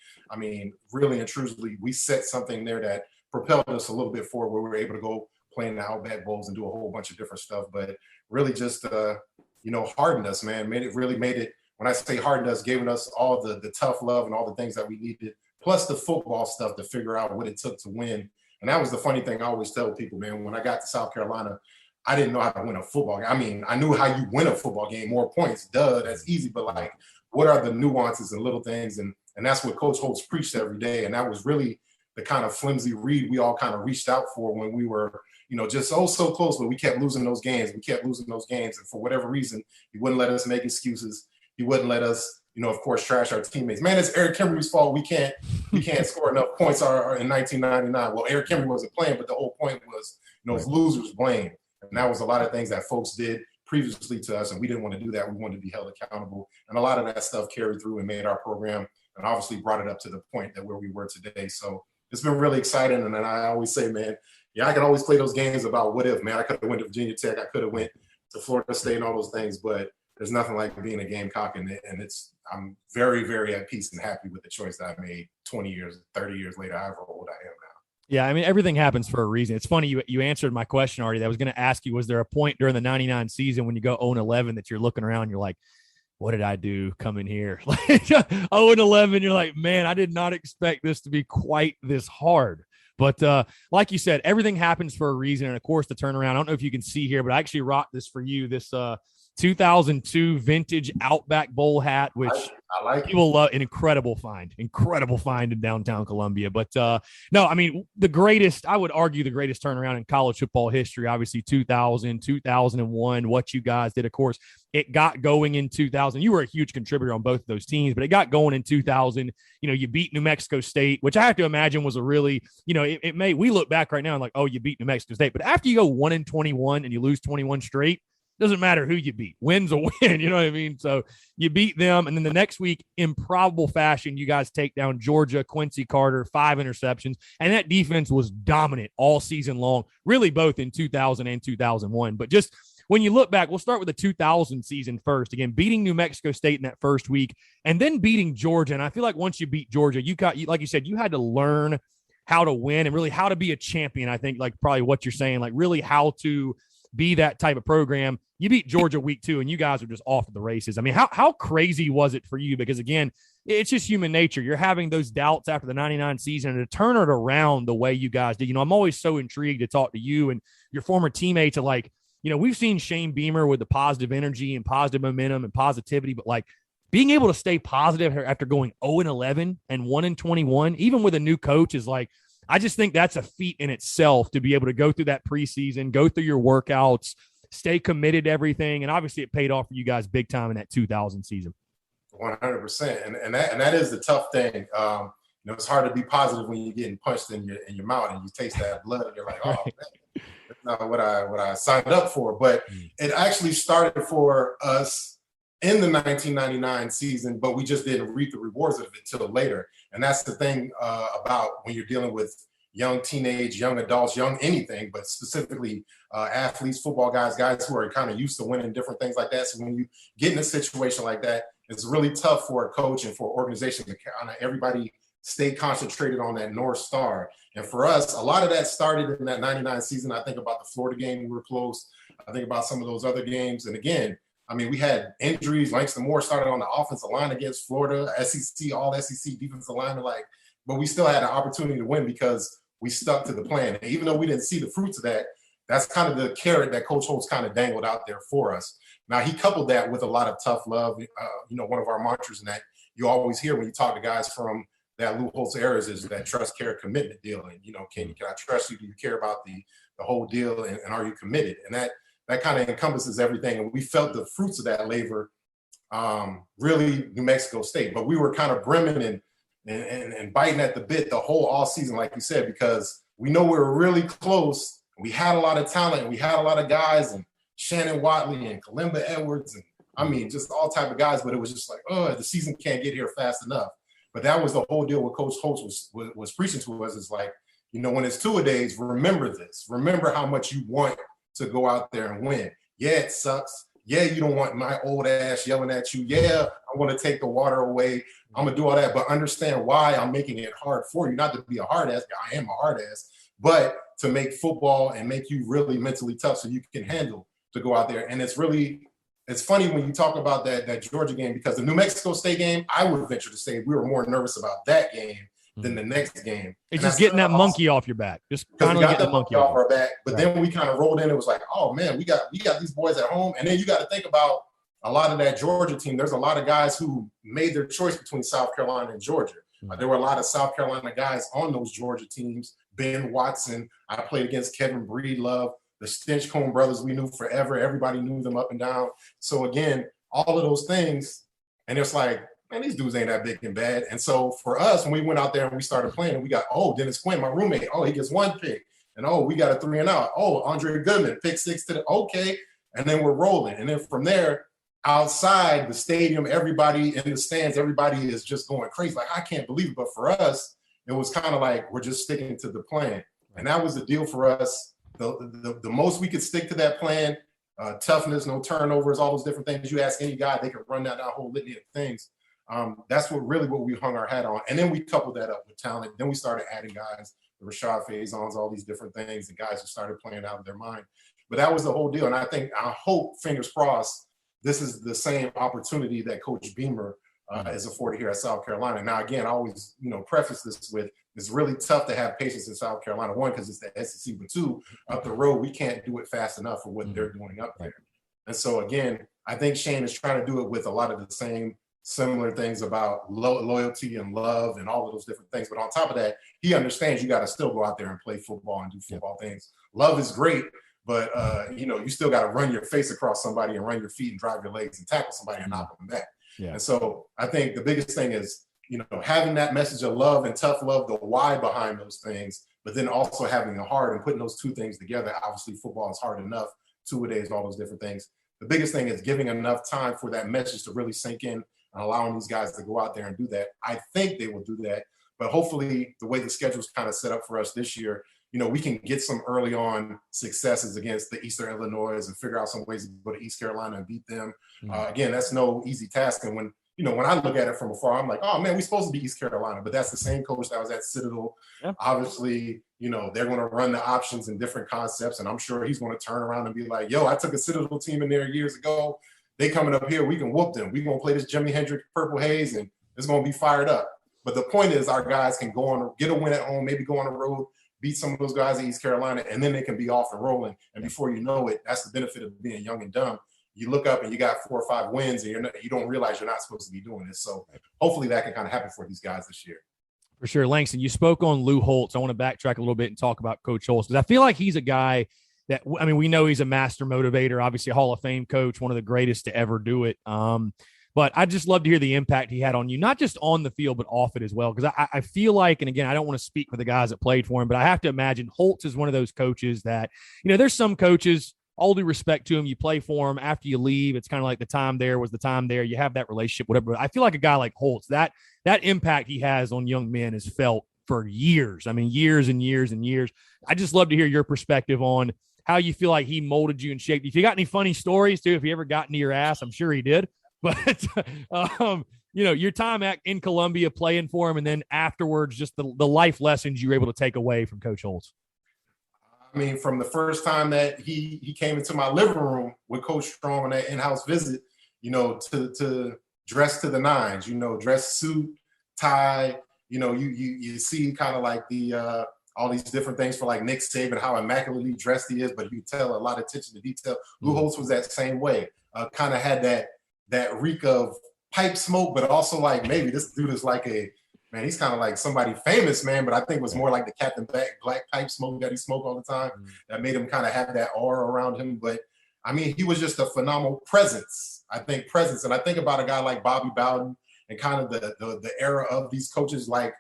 really and truly, we set something there that propelled us a little bit forward, where we were able to go play in the Outback Bowls and do a whole bunch of different stuff. But really just, hardened us, man. Made it, when I say hardened us, giving us all the tough love and all the things that we needed, plus the football stuff to figure out what it took to win. And that was the funny thing I always tell people, man. When I got to South Carolina, I didn't know how to win a football game. I mean, I knew how you win a football game, more points, duh, that's easy. But like, what are the nuances and little things? And that's what Coach Holtz preached every day. And that was really the kind of flimsy read we all kind of reached out for when we were, just so close, but we kept losing those games. And for whatever reason, he wouldn't let us make excuses. He wouldn't let us, of course, trash our teammates. Man, it's Eric Kimberly's fault. We can't score enough points in 1999. Well, Eric Kimberly wasn't playing, but the whole point was, it's losers blame. And that was a lot of things that folks did previously to us, and we didn't want to do that. We wanted to be held accountable. And a lot of that stuff carried through and made our program, and obviously brought it up to the point that where we were today. So it's been really exciting. And then I always say, man, I can always play those games about what if, man. I could have went to Virginia Tech. I could have went to Florida State and all those things, but there's nothing like being a Gamecock. And I'm very, very at peace and happy with the choice that I made 20 years, 30 years later, however old I am now. Yeah, I mean, everything happens for a reason. It's funny, you answered my question already. I was going to ask you, was there a point during the 99 season when you go 0-11 that you're looking around and you're like, what did I do coming here? Like 0-11, you're like, man, I did not expect this to be quite this hard. But like you said, everything happens for a reason. And, of course, the turnaround, I don't know if you can see here, but I actually rocked this for you, this 2002 vintage Outback Bowl hat, which I like people love. An incredible find in downtown Columbia. But no, I mean, I would argue the greatest turnaround in college football history, obviously 2000, 2001, what you guys did. Of course, it got going in 2000. You were a huge contributor on both of those teams, but it got going in 2000. You beat New Mexico State, which I have to imagine was a really, we look back right now and like, oh, you beat New Mexico State. But after you go 1-21 and you lose 21 straight, doesn't matter who you beat. Win's a win, you know what I mean? So you beat them, and then the next week, improbable fashion, you guys take down Georgia, Quincy Carter, 5 interceptions, and that defense was dominant all season long, really both in 2000 and 2001. But just when you look back, we'll start with the 2000 season first. Again, beating New Mexico State in that first week, and then beating Georgia. And I feel like once you beat Georgia, like you said, you had to learn how to win and really how to be a champion. I think like probably what you're saying, like really how to be that type of program. You beat Georgia week 2 and you guys are just off to the races. I mean, how crazy was it for you? Because again, it's just human nature. You're having those doubts after the 99 season, and to turn it around the way you guys did. I'm always so intrigued to talk to you and your former teammates of like, we've seen Shane Beamer with the positive energy and positive momentum and positivity, but like being able to stay positive after going 0-11 and 1-21, even with a new coach, is like, I just think that's a feat in itself to be able to go through that preseason, go through your workouts, stay committed to everything. And obviously it paid off for you guys big time in that 2000 season. 100%. And that is the tough thing. It's hard to be positive when you're getting punched in your mouth and you taste that blood and you're like, oh, man, that's not what I signed up for. But it actually started for us in the 1999 season, but we just didn't reap the rewards of it till later. And that's the thing about when you're dealing with young teenage, young adults, young anything, but specifically athletes, football guys who are kind of used to winning different things like that. So when you get in a situation like that, it's really tough for a coach and for an organization to kind of everybody stay concentrated on that North Star. And for us, a lot of that started in that 99 season. I think about the Florida game, we were close. I think about some of those other games. And again, I mean, we had injuries. Langston Moore started on the offensive line against Florida, SEC, all SEC defensive linemen, but we still had an opportunity to win because we stuck to the plan. And even though we didn't see the fruits of that, that's kind of the carrot that Coach Holtz kind of dangled out there for us. Now, he coupled that with a lot of tough love. One of our mantras, and that you always hear when you talk to guys from that Lou Holtz era is that trust, care, commitment deal. And, can I trust you? Do you care about the whole deal? And are you committed? And that kind of encompasses everything. And we felt the fruits of that labor, really New Mexico State. But we were kind of brimming and biting at the bit the whole all season, like you said, because we know we were really close. We had a lot of talent. And we had a lot of guys, and Shannon Watley and Kalimba Edwards, and I mean, just all type of guys. But it was just like, the season can't get here fast enough. But that was the whole deal. What Coach Holtz was preaching to us is like, when it's two-a-days, remember this. Remember how much you want to go out there and win. Yeah, it sucks. Yeah, you don't want my old ass yelling at you. Yeah, I want to take the water away. I'm going to do all that. But understand why I'm making it hard for you. Not to be a hard ass. I am a hard ass. but to make football and make you really mentally tough so you can handle to go out there. And it's funny when you talk about that Georgia game, because the New Mexico State game, I would venture to say we were more nervous about that game than the next game. It's just getting that monkey off your back. Just finally getting the monkey off our back. But then we kind of rolled in. It was like, oh man, we got these boys at home. And then you got to think about a lot of that Georgia team. There's a lot of guys who made their choice between South Carolina and Georgia. There were a lot of South Carolina guys on those Georgia teams. Ben Watson. I played against Kevin Breedlove, the Stinchcomb brothers we knew forever. Everybody knew them up and down. So again, all of those things, and it's like, man, these dudes ain't that big and bad. And so for us, when we went out there and we started playing, and we got, Dennis Quinn, my roommate, he gets one pick. And we got a 3-and-out. Andre Goodman, pick 6 to the okay. And then we're rolling. And then from there, outside the stadium, everybody in the stands, everybody is just going crazy. Like, I can't believe it. But for us, it was kind of like we're just sticking to the plan. And that was the deal for us. The most we could stick to that plan, toughness, no turnovers, all those different things. You ask any guy, they could run down that whole litany of things. That's what we hung our hat on. And then we coupled that up with talent. Then we started adding guys, the Rashad Faisons, all these different things, the guys who started playing out of their mind. But that was the whole deal. And I hope, fingers crossed, this is the same opportunity that Coach Beamer is afforded here at South Carolina. Now, again, I always, preface this with, it's really tough to have patience in South Carolina. One, because it's the SEC, but two, up the road, we can't do it fast enough for what they're doing up there. And so, again, I think Shane is trying to do it with a lot of the same similar things about loyalty and love and all of those different things. But on top of that, he understands you got to still go out there and play football and do football things. Love is great, but, you still got to run your face across somebody and run your feet and drive your legs and tackle somebody and knock them back. Yeah. And so I think the biggest thing is, having that message of love and tough love, the why behind those things, but then also having the heart and putting those two things together. Obviously, football is hard enough, two-a-days, all those different things. The biggest thing is giving enough time for that message to really sink in and allowing these guys to go out there and do that. I think they will do that, but hopefully the way the schedule is kind of set up for us this year, we can get some early on successes against the Eastern Illinois and figure out some ways to go to East Carolina and beat them. Again, that's no easy task. And when I look at it from afar, I'm like, oh man, we're supposed to be East Carolina, but that's the same coach that was at Citadel. Yep. Obviously, they're going to run the options and different concepts. And I'm sure he's going to turn around and be like, yo, I took a Citadel team in there years ago. They coming up here, we can whoop them. We're going to play this Jimi Hendrix Purple Haze and it's going to be fired up. But the point is our guys can go on, get a win at home, maybe go on the road, beat some of those guys in East Carolina, and then they can be off and rolling. And before you know it, that's the benefit of being young and dumb. You look up and you got 4 or 5 wins and you don't realize you're not supposed to be doing this. So hopefully that can kind of happen for these guys this year. For sure. Langston, you spoke on Lou Holtz. I want to backtrack a little bit and talk about Coach Holtz, because I feel like he's a guy that, we know he's a master motivator, obviously a Hall of Fame coach, one of the greatest to ever do it. But I'd just love to hear the impact he had on you, not just on the field, but off it as well. Because I feel like, and again, I don't want to speak for the guys that played for him, but I have to imagine Holtz is one of those coaches that, there's some coaches, all due respect to him, you play for him. After you leave, it's kind of like the time there was the time there. You have that relationship, whatever. But I feel like a guy like Holtz, that impact he has on young men is felt for years. Years and years and years. I just love to hear your perspective on how you feel like he molded you and shaped you. If you got any funny stories, too, if he ever got into your ass, I'm sure he did. But, your time in Columbia playing for him, and then afterwards, just the life lessons you were able to take away from Coach Holtz. From the first time that he came into my living room with Coach Strong on that in-house visit, to dress to the nines, dress suit, tie, you see kind of like the all these different things for like Nick Saban, how immaculately dressed he is, but you tell a lot of attention to detail. Lou Holtz was that same way, kind of had that reek of pipe smoke, but also like maybe this dude is like he's kind of like somebody famous, man, but I think it was more like the Captain Black pipe smoke that he smoked all the time that made him kind of have that aura around him. But he was just a phenomenal presence. And I think about a guy like Bobby Bowden and kind of the era of these coaches like,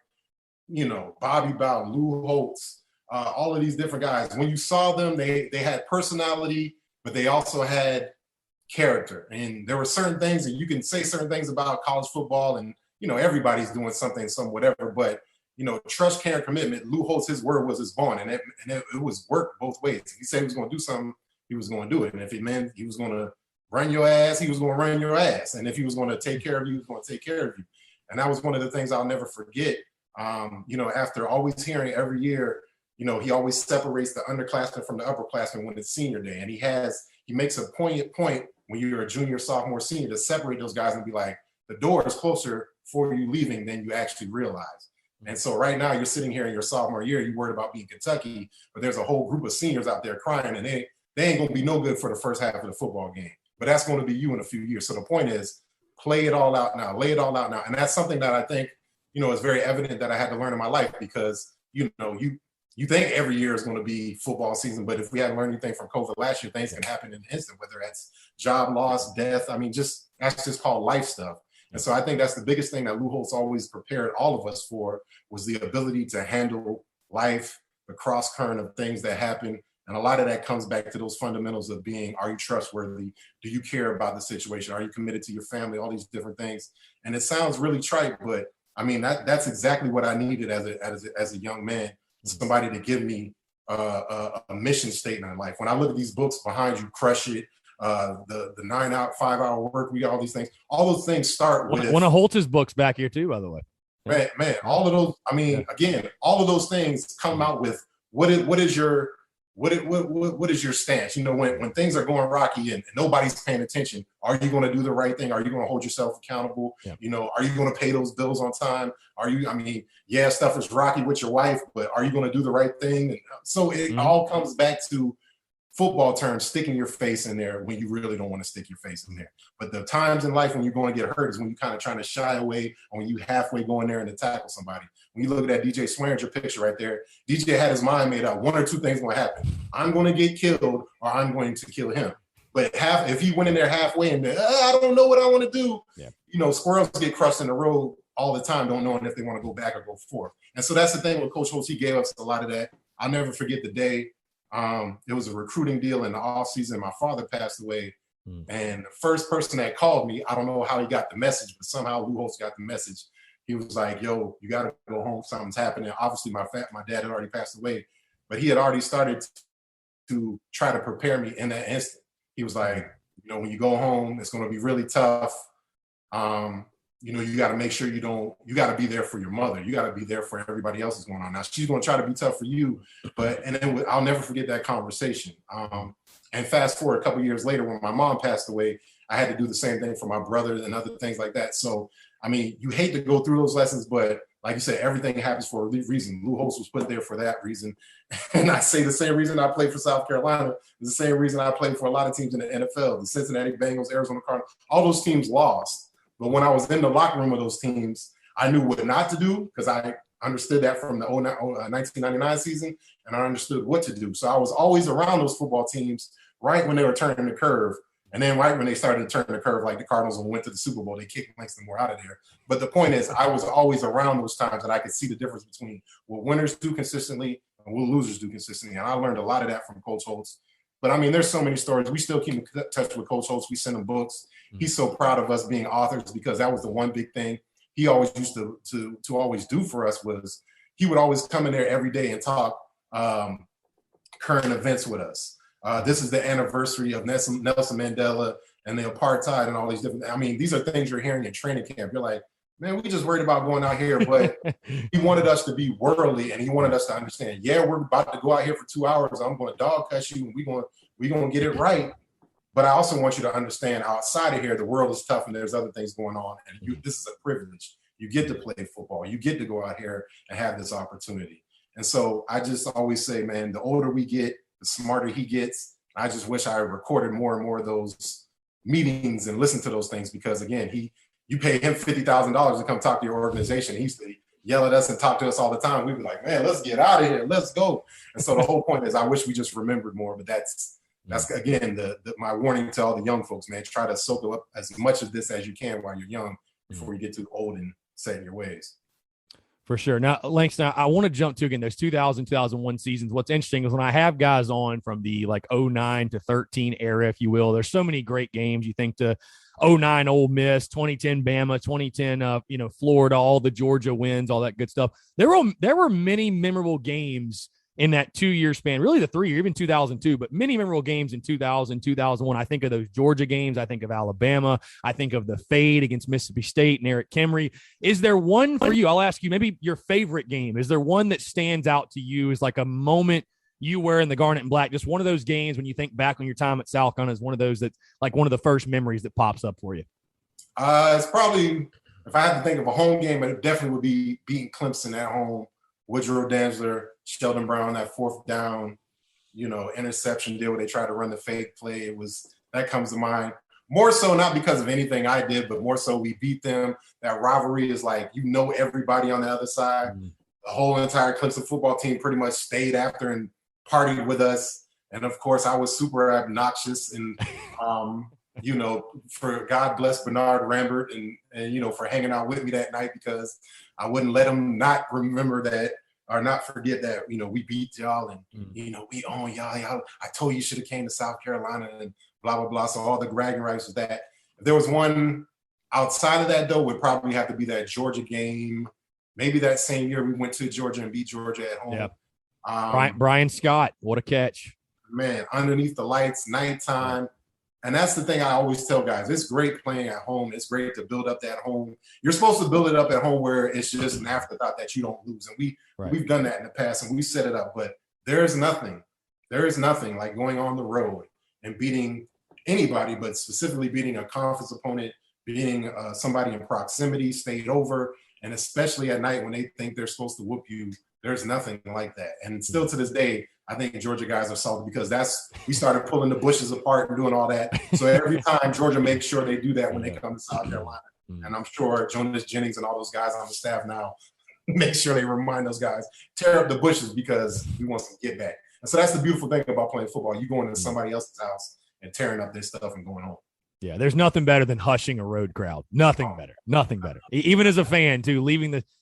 Bobby Bowden, Lou Holtz, all of these different guys. When you saw them, they had personality, but they also had character. And there were certain things, and you can say certain things about college football, and everybody's doing something, some whatever, but trust, care, and commitment. Lou Holtz, his word was his bond, and it was work both ways. He said he was going to do something, he was going to do it, and if it meant he was going to run your ass, he was going to run your ass, and if he was going to take care of you, he was going to take care of you. And that was one of the things I'll never forget. After always hearing every year, he always separates the underclassmen from the upperclassmen when it's senior day. And he makes a poignant point when you're a junior, sophomore, senior to separate those guys and be like, the door is closer for you leaving than you actually realize. And so right now you're sitting here in your sophomore year, you're worried about being Kentucky, but there's a whole group of seniors out there crying, and they ain't going to be no good for the first half of the football game. But that's going to be you in a few years. So the point is, play it all out now, lay it all out now. And that's something that I think, is very evident that I had to learn in my life, because, you think every year is going to be football season, but if we hadn't learned anything from COVID last year, things can happen in an instant, whether that's job loss, death. I mean, that's just called life stuff. And so I think that's the biggest thing that Lou Holtz always prepared all of us for, was the ability to handle life, the cross current of things that happen. And a lot of that comes back to those fundamentals of being, are you trustworthy? Do you care about the situation? Are you committed to your family? All these different things. And it sounds really trite, but I mean, that's exactly what I needed as a young man, somebody to give me a mission statement in life. When I look at these books behind you, Crush It, the 5-hour work week, all these things, all those things start with one of Holtz's books back here too, by the way. Man, all of those. I mean, again, all of those things come out with what is your stance? When things are going rocky and nobody's paying attention, are you going to do the right thing? Are you going to hold yourself accountable? Yeah. Are you going to pay those bills on time? Stuff is rocky with your wife, but are you going to do the right thing? And so it all comes back to football terms, sticking your face in there when you really don't want to stick your face in there. But the times in life when you're going to get hurt is when you're kind of trying to shy away, or when you halfway go in there and to tackle somebody. When you look at that DJ Swearinger picture right there, DJ had his mind made up. One or two things going to happen. I'm going to get killed, or I'm going to kill him. But if he went in there halfway and I don't know what I want to do, squirrels get crushed in the road all the time, don't knowing if they want to go back or go forth. And so that's the thing with Coach Holtz. He gave us a lot of that. I'll never forget the day. It was a recruiting deal in the off season. My father passed away, and the first person that called me, I don't know how he got the message, but somehow Lou Holtz got the message. He was like, "Yo, you got to go home. Something's happening." Obviously, my dad had already passed away, but he had already started to try to prepare me in that instant. He was like, "When you go home, it's going to be really tough. You got to make sure you got to be there for your mother. You got to be there for everybody else that's going on. Now, she's going to try to be tough for you, I'll never forget that conversation. And fast forward a couple years later, when my mom passed away, I had to do the same thing for my brother and other things like that. So, you hate to go through those lessons, but like you said, everything happens for a reason. Lou Holtz was put there for that reason. And I say the same reason I played for South Carolina is the same reason I played for a lot of teams in the NFL, the Cincinnati Bengals, Arizona Cardinals, all those teams lost. But when I was in the locker room of those teams, I knew what not to do, because I understood that from the 1999 season, and I understood what to do. So I was always around those football teams right when they were turning the curve. And then right when they started to turn the curve, like the Cardinals, and went to the Super Bowl, they kicked Langston Moore out of there. But the point is, I was always around those times, and I could see the difference between what winners do consistently and what losers do consistently. And I learned a lot of that from Coach Holtz. But there's so many stories. We still keep in touch with Coach Holtz. We send him books. He's so proud of us being authors, because that was the one big thing he always used to always do for us, was he would always come in there every day and talk current events with us. This is the anniversary of Nelson Mandela and the apartheid and all these different. These are things you're hearing in training camp. You're like, man, we just worried about going out here, but he wanted us to be worldly, and he wanted us to understand. Yeah, we're about to go out here for 2 hours. I'm going to dog cuss you, and we're going to get it right. But I also want you to understand, outside of here, the world is tough and there's other things going on. And this is a privilege. You get to play football. You get to go out here and have this opportunity. And so I just always say, man, the older we get, the smarter he gets. I just wish I recorded more and more of those meetings and listened to those things, because, again, you pay him $50,000 to come talk to your organization. He used to yell at us and talk to us all the time. We'd be like, man, let's get out of here. Let's go. And so the whole point is, I wish we just remembered more, but that's again, my warning to all the young folks, man. Try to soak up as much of this as you can while you're young before you get too old and set in your ways. For sure. Now, Langston, I want to jump to, again, those 2000, 2001 seasons. What's interesting is when I have guys on from the 09 to 13 era, if you will, there's so many great games. You think to 09 Ole Miss, 2010 Bama, 2010 Florida, all the Georgia wins, all that good stuff. There were many memorable games in that 2-year span, really the 3 year, even 2002, but many memorable games in 2000, 2001. I think of those Georgia games. I think of Alabama. I think of the fade against Mississippi State and Eric Kimry. Is there one for you? I'll ask you maybe your favorite game. Is there one that stands out to you as like a moment you were in the garnet and black? Just one of those games when you think back on your time at South Carolina is one of those that's like one of the first memories that pops up for you. It's probably, if I had to think of a home game, it definitely would be beating Clemson at home. Woodrow Dantzler, Sheldon Brown, that fourth down, interception deal where they tried to run the fake play. That comes to mind. More so not because of anything I did, but more so we beat them. That rivalry is like, everybody on the other side. Mm-hmm. The whole entire Clemson football team pretty much stayed after and partied with us. And of course, I was super obnoxious and, for God bless Bernard Rambert and for hanging out with me that night, because I wouldn't let him not remember that or not forget that, we beat y'all and, we own y'all. I told you should have came to South Carolina and blah, blah, blah. So all the bragging rights was that. If there was one outside of that, though, would probably have to be that Georgia game. Maybe that same year we went to Georgia and beat Georgia at home. Yep. Brian Scott, what a catch. Man, underneath the lights, nighttime. And that's the thing I always tell guys. It's great playing at home. It's great to build up that home. You're supposed to build it up at home where it's just an afterthought that you don't lose. And we've done that in the past and we set it up. But there is nothing like going on the road and beating anybody, but specifically beating a conference opponent, beating somebody in proximity, stayed over, and especially at night when they think they're supposed to whoop you. There's nothing like that. And still to this day, I think Georgia guys are salty because we started pulling the bushes apart and doing all that. So every time Georgia makes sure they do that when they come to South Carolina. And I'm sure Jonas Jennings and all those guys on the staff now make sure they remind those guys, tear up the bushes because we want some get back. And so that's the beautiful thing about playing football. You going into somebody else's house and tearing up their stuff and going home. Yeah, there's nothing better than hushing a road crowd. Nothing better. Even as a fan, too,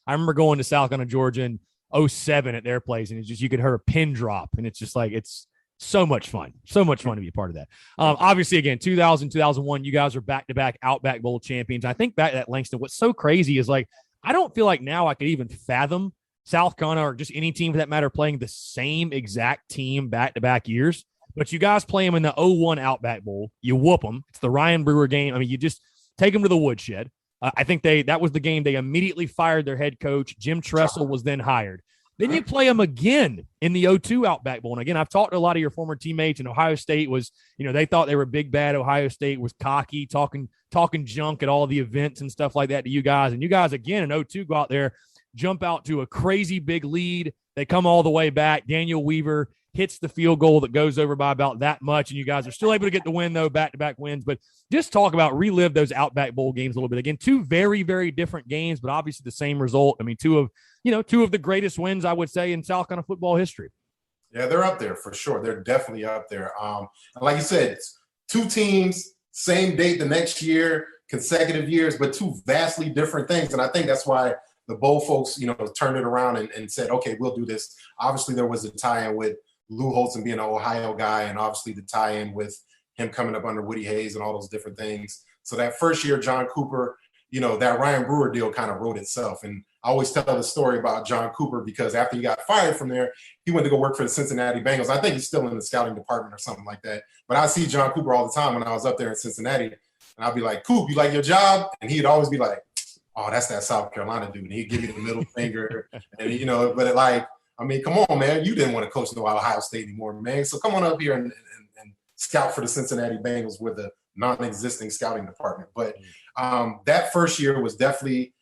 I remember going to South Carolina, Georgia in 2007 at their place, and it's just, you could hear a pin drop, and it's just like, it's so much fun. So much fun to be a part of that. Obviously, again, 2000, 2001, you guys are back-to-back Outback Bowl champions. I think back at Langston, what's so crazy is, like, I don't feel like now I could even fathom South Carolina or just any team for that matter playing the same exact team back-to-back years. But you guys play them in the 2001 Outback Bowl. You whoop them. It's the Ryan Brewer game. I mean, you just take them to the woodshed. I think that was the game they immediately fired their head coach. Jim Tressel was then hired. Then you play them again in the 2002 Outback Bowl. And again, I've talked to a lot of your former teammates, and Ohio State was, they thought they were big bad. Ohio State was cocky, talking junk at all the events and stuff like that to you guys. And you guys, again, in 2002, go out there, jump out to a crazy big lead. They come all the way back. Daniel Weaver hits the field goal that goes over by about that much, and you guys are still able to get the win, though, back-to-back wins. But just talk about relive those Outback Bowl games a little bit. Again, two very, very different games, but obviously the same result. I mean, two of the greatest wins, I would say, in South Carolina football history. Yeah, they're up there for sure. They're definitely up there. And like you said, two teams, same date the next year, consecutive years, but two vastly different things. And I think that's why the Bowl folks, turned it around and said, okay, we'll do this. Obviously, there was a tie-in with Lou Holtz and being an Ohio guy, and obviously the tie-in with him coming up under Woody Hayes and all those different things. So that first year, John Cooper, that Ryan Brewer deal kind of wrote itself. And I always tell the story about John Cooper because after he got fired from there, he went to go work for the Cincinnati Bengals. I think he's still in the scouting department or something like that. But I see John Cooper all the time when I was up there in Cincinnati, and I'd be like, Coop, you like your job? And he'd always be like, oh, that's that South Carolina dude. And he'd give me the middle finger. And, but I mean, come on, man. You didn't want to coach no Ohio State anymore, man. So come on up here and scout for the Cincinnati Bengals with a non-existing scouting department. But that first year was definitely,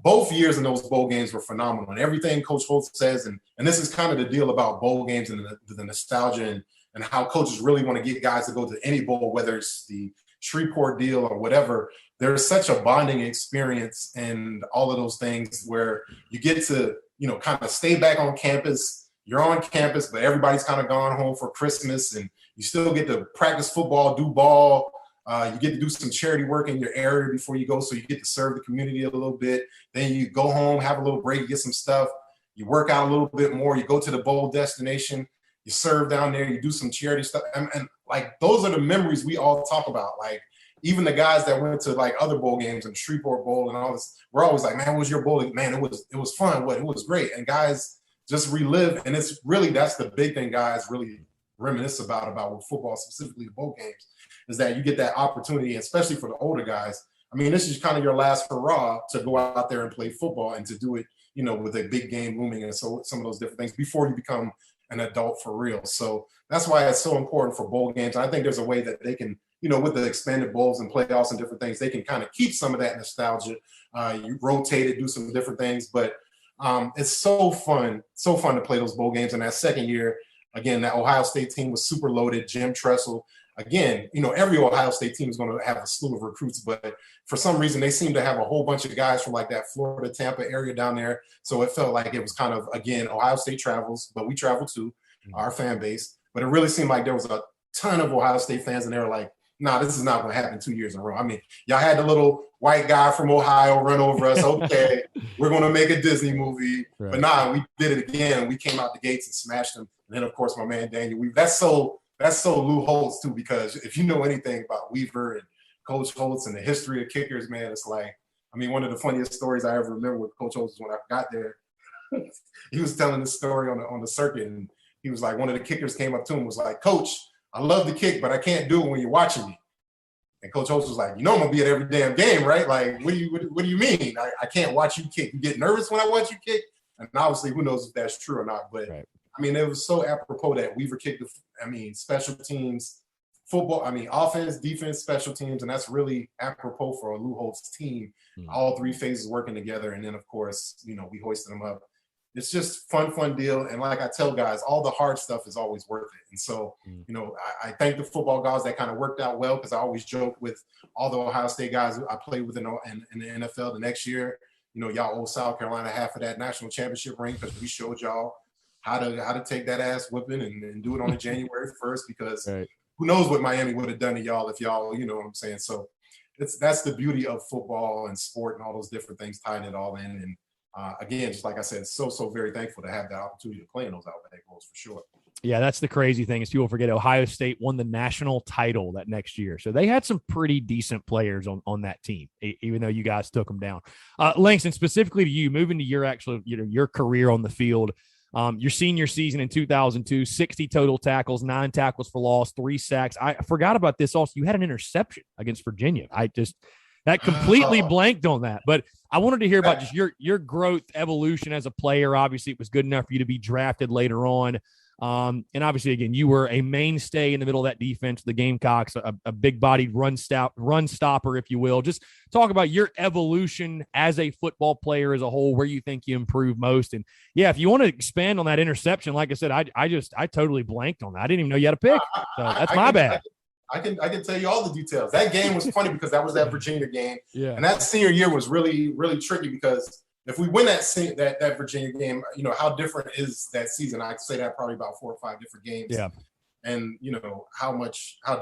both years in those bowl games were phenomenal. And everything Coach Holtz says, and this is kind of the deal about bowl games and the nostalgia and how coaches really want to get guys to go to any bowl, whether it's the Shreveport deal or whatever. There's such a bonding experience and all of those things where you get to, kind of stay back on campus. You're on campus, but everybody's kind of gone home for Christmas, and you still get to practice football, do ball. You get to do some charity work in your area before you go, so you get to serve the community a little bit. Then you go home, have a little break, get some stuff. You work out a little bit more. You go to the bowl destination. You serve down there. You do some charity stuff. And like, those are the memories we all talk about. Like, even the guys that went to like other bowl games and Shreveport Bowl and all this, we're always like, man, what was your bowl? Man, it was fun. It was great. And guys just relive. And it's really, that's the big thing guys really reminisce about with football, specifically the bowl games, is that you get that opportunity, especially for the older guys. I mean, this is kind of your last hurrah to go out there and play football and to do it, you know, with a big game looming and so some of those different things before you become an adult for real. So that's why it's so important for bowl games. I think there's a way that they can, you know, with the expanded bowls and playoffs and different things, they can kind of keep some of that nostalgia. You rotate it, do some different things, but it's so fun to play those bowl games. And that second year, again, that Ohio State team was super loaded. Jim Tressel, again, you know, every Ohio State team is going to have a slew of recruits, but for some reason they seem to have a whole bunch of guys from like that Florida, Tampa area down there. So it felt like it was kind of, again, Ohio State travels, but we travel too, our fan base. But it really seemed like there was a ton of Ohio State fans, and they were like, nah, this is not going to happen 2 years in a row. I mean, y'all had the little white guy from Ohio run over us. Okay, we're going to make a Disney movie. Right. But nah, we did it again. We came out the gates and smashed them. And then, of course, my man Daniel Weaver. That's so Lou Holtz, too, because if you know anything about Weaver and Coach Holtz and the history of kickers, man, it's like, I mean, one of the funniest stories I ever remember with Coach Holtz was when I got there. He was telling this story on the circuit, and he was like, one of the kickers came up to him and was like, Coach, I love the kick, but I can't do it when you're watching me. And Coach Holtz was like, you know I'm going to be at every damn game, right? Like, what do you mean? I can't watch you kick. You get nervous when I watch you kick? And obviously, who knows if that's true or not. But, right. I mean, it was so apropos that Weaver kicked special teams, football, offense, defense, special teams, and that's really apropos for a Lou Holtz team. All three phases working together. And then, of course, you know, we hoisted them up. It's just fun deal. And like I tell guys, all the hard stuff is always worth it. And so, you know, I thank the football guys that kind of worked out well, because I always joke with all the Ohio State guys I played with in the NFL the next year. You know, y'all owe South Carolina half of that national championship ring, because we showed y'all how to take that ass whipping and do it on January 1st, because who knows what Miami would have done to y'all if y'all, you know what I'm saying? So that's the beauty of football and sport and all those different things, tying it all in. And again, just like I said, so very thankful to have the opportunity to play in those Outback Bowls for sure. Yeah, that's the crazy thing is people forget Ohio State won the national title that next year. So they had some pretty decent players on that team, even though you guys took them down. Langston, specifically to you, moving to your career on the field, your senior season in 2002, 60 total tackles, 9 tackles for loss, 3 sacks. I forgot about this also. You had an interception against Virginia. That completely blanked on that. But I wanted to hear about just your growth, evolution as a player. Obviously, it was good enough for you to be drafted later on. And obviously, again, you were a mainstay in the middle of that defense, the Gamecocks, a big-bodied run stopper, if you will. Just talk about your evolution as a football player as a whole, where you think you improved most. And, yeah, if you want to expand on that interception, like I said, I totally blanked on that. I didn't even know you had a pick. So that's my bad. I can tell you all the details. That game was funny because that was that Virginia game. Yeah. And that senior year was really, really tricky, because if we win that Virginia game, you know, how different is that season? I'd say that probably about 4 or 5 different games. Yeah. And, you know, how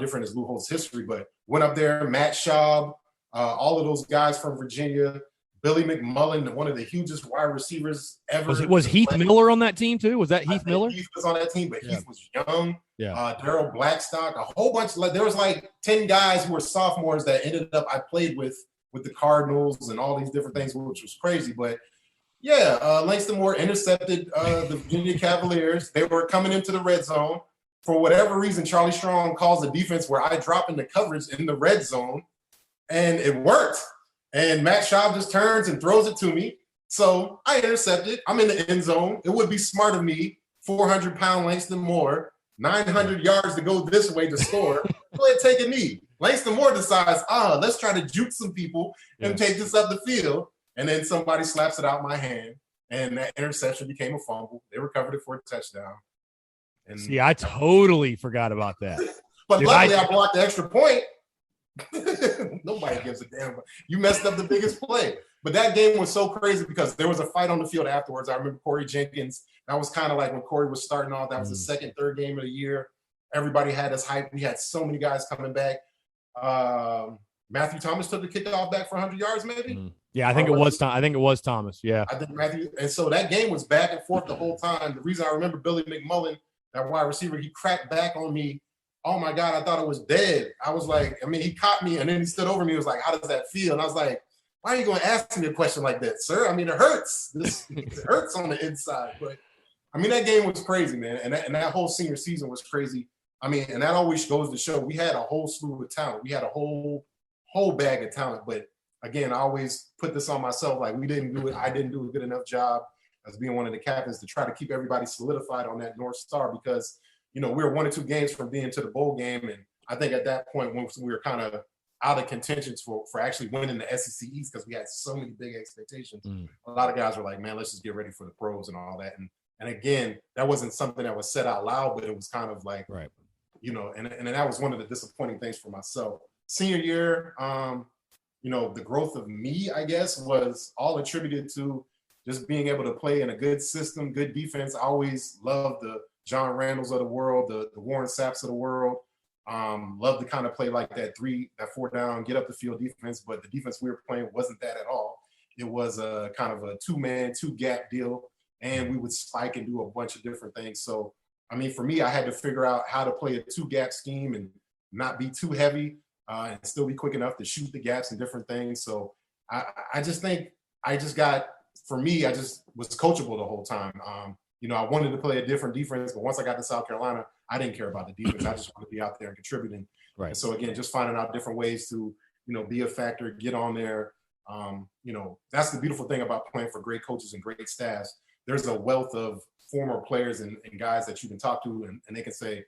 different is Lou Holtz history. But went up there, Matt Schaub, all of those guys from Virginia, Billy McMullen, one of the hugest wide receivers ever. Was Heath Miller on that team too? Was that Heath Miller? Heath was on that team, but Heath was young. Yeah. Darryl Blackstock, a whole bunch. There was like 10 guys who were sophomores that ended up, I played with the Cardinals and all these different things, which was crazy. But yeah, Langston Moore intercepted the Virginia Cavaliers. They were coming into the red zone. For whatever reason, Charlie Strong calls a defense where I drop into coverage in the red zone, and it worked. And Matt Schaub just turns and throws it to me. So I intercepted. I'm in the end zone. It would be smart of me, 400-pound Langston Moore, 900 yards to go this way to score. Go ahead, take a knee. Langston Moore decides, let's try to juke some people and take this up the field. And then somebody slaps it out my hand, and that interception became a fumble. They recovered it for a touchdown. And see, I totally forgot about that. But luckily, I blocked the extra point. Nobody gives a damn. You messed up the biggest play. But that game was so crazy because there was a fight on the field afterwards. I remember Corey Jenkins. That was kind of like when Corey was starting off. That was the second, third game of the year. Everybody had us hyped. We had so many guys coming back. Matthew Thomas took the kickoff back for 100 yards, maybe. Yeah, I think it was Thomas. Yeah, I think Matthew. And so that game was back and forth the whole time. The reason I remember Billy McMullen, that wide receiver, he cracked back on me. Oh my God, I thought it was dead. I was like, he caught me and then he stood over me. He was like, how does that feel? And I was like, why are you going to ask me a question like that, sir? I mean, it hurts. It hurts on the inside. But I mean, that game was crazy, man. And that whole senior season was crazy. I mean, and that always goes to show we had a whole slew of talent. We had a whole bag of talent. But again, I always put this on myself. Like, we didn't do it. I didn't do a good enough job as being one of the captains to try to keep everybody solidified on that North Star, because, we were 1 or 2 games from being to the bowl game. And I think at that point, once we were kind of out of contentions for actually winning the SEC East, because we had so many big expectations. A lot of guys were like, man, let's just get ready for the pros and all that. And again, that wasn't something that was said out loud, but it was kind of like, right. And that was one of the disappointing things for myself. Senior year, the growth of me, I guess, was all attributed to just being able to play in a good system, good defense. I always loved the John Randalls of the world, the Warren Sapps of the world. Love to kind of play like that 4 down, get up the field defense, but the defense we were playing wasn't that at all. It was a kind of a 2-man, 2-gap deal, and we would spike and do a bunch of different things. So, I mean, for me, I had to figure out how to play a 2-gap scheme and not be too heavy and still be quick enough to shoot the gaps and different things. So I just think I just was coachable the whole time. I wanted to play a different defense, but once I got to South Carolina, I didn't care about the defense. I just wanted to be out there and contributing. Right. And so again, just finding out different ways to, be a factor, get on there. That's the beautiful thing about playing for great coaches and great staffs. There's a wealth of former players and guys that you can talk to, and they can say,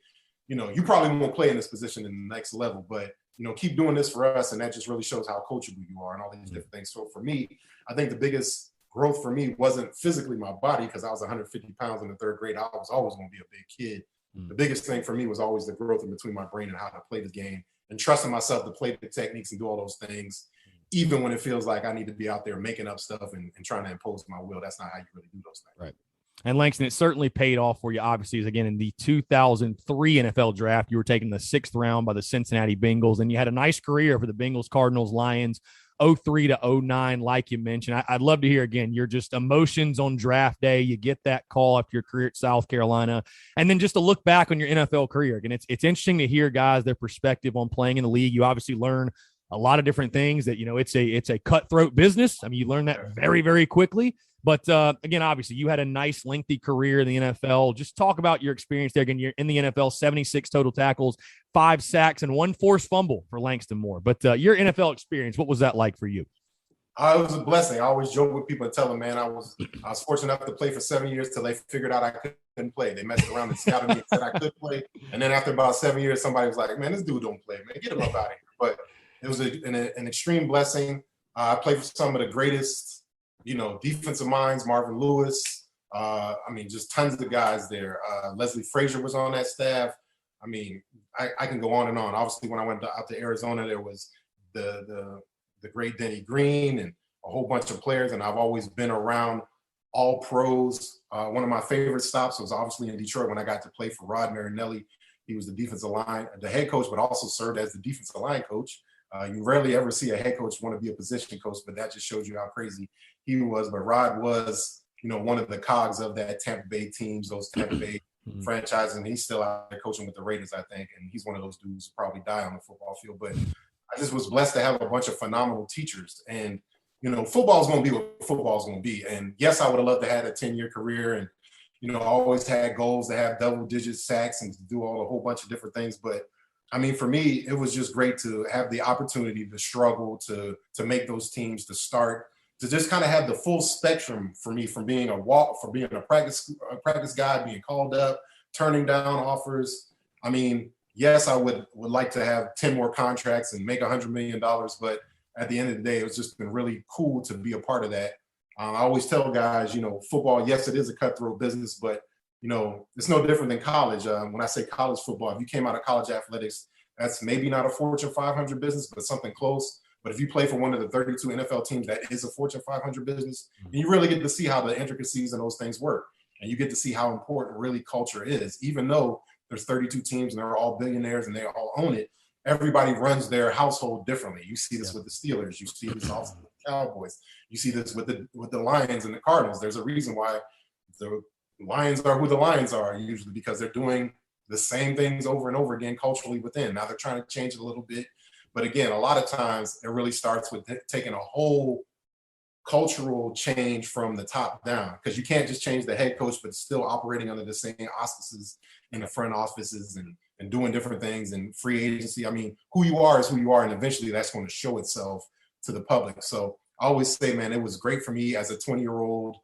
you probably won't play in this position in the next level, but, keep doing this for us. And that just really shows how coachable you are and all these different things. So for me, I think the biggest growth for me wasn't physically my body, because I was 150 pounds in the 3rd grade. I was always going to be a big kid. The biggest thing for me was always the growth in between my brain and how to play the game and trusting myself to play the techniques and do all those things, even when it feels like I need to be out there making up stuff and trying to impose my will. That's not how you really do those things. Right. And Langston, it certainly paid off for you. Obviously, again, in the 2003 NFL draft, you were taken the 6th round by the Cincinnati Bengals, and you had a nice career for the Bengals, Cardinals, Lions, 03 to 09, like you mentioned. I'd love to hear, again, your just emotions on draft day. You get that call after your career at South Carolina, and then just to look back on your NFL career. Again, it's interesting to hear guys, their perspective on playing in the league. You obviously learn a lot of different things that, it's a cutthroat business. I mean, you learn that very, very quickly. But again, obviously, you had a nice, lengthy career in the NFL. Just talk about your experience there. Again, you're in the NFL, 76 total tackles, 5 sacks, and 1 forced fumble for Langston Moore. But your NFL experience, what was that like for you? It was a blessing. I always joke with people and tell them, man, I was fortunate enough to play for 7 years till they figured out I couldn't play. They messed around and scouted me and said I could play. And then after about 7 years, somebody was like, man, this dude don't play, man. Get him up out of here. But it was an extreme blessing. I played for some of the greatest, defensive minds, Marvin Lewis. Just tons of guys there. Leslie Frazier was on that staff. I mean, I can go on and on. Obviously, when I went out to Arizona, there was the great Denny Green and a whole bunch of players. And I've always been around all pros. One of my favorite stops was obviously in Detroit when I got to play for Rod Marinelli. He was the head coach, but also served as the defensive line coach. You rarely ever see a head coach want to be a position coach, but that just shows you how crazy he was. But Rod was, one of the cogs of that Tampa Bay teams, those Tampa Bay franchises, and he's still out there coaching with the Raiders, I think. And he's one of those dudes who probably die on the football field. But I just was blessed to have a bunch of phenomenal teachers. And, football's going to be what football's going to be. And yes, I would have loved to have a 10-year career. And, I always had goals to have double-digit sacks and to do a whole bunch of different things. But for me, it was just great to have the opportunity to struggle, to make those teams, to start, to just kind of have the full spectrum for me, from being a practice guy, being called up, turning down offers. Yes, I would like to have 10 more contracts and make $100 million, but at the end of the day, it's just been really cool to be a part of that. I always tell guys, football, yes, it is a cutthroat business, but it's no different than college. When I say college football, if you came out of college athletics, that's maybe not a Fortune 500 business, but something close. But if you play for one of the 32 NFL teams, that is a Fortune 500 business, and you really get to see how the intricacies and those things work. And you get to see how important really culture is. Even though there's 32 teams and they're all billionaires and they all own it, everybody runs their household differently. You see this with the Steelers. You see this also with the Cowboys. You see this with the Lions and the Cardinals. There's a reason why the Lions are who the Lions are, usually because they're doing the same things over and over again culturally within. Now they're trying to change it a little bit. But again, a lot of times it really starts with taking a whole cultural change from the top down, because you can't just change the head coach, but still operating under the same auspices in the front offices and doing different things and free agency. I mean, who you are is who you are, and eventually that's going to show itself to the public. So I always say, man, it was great for me as a 20-year-old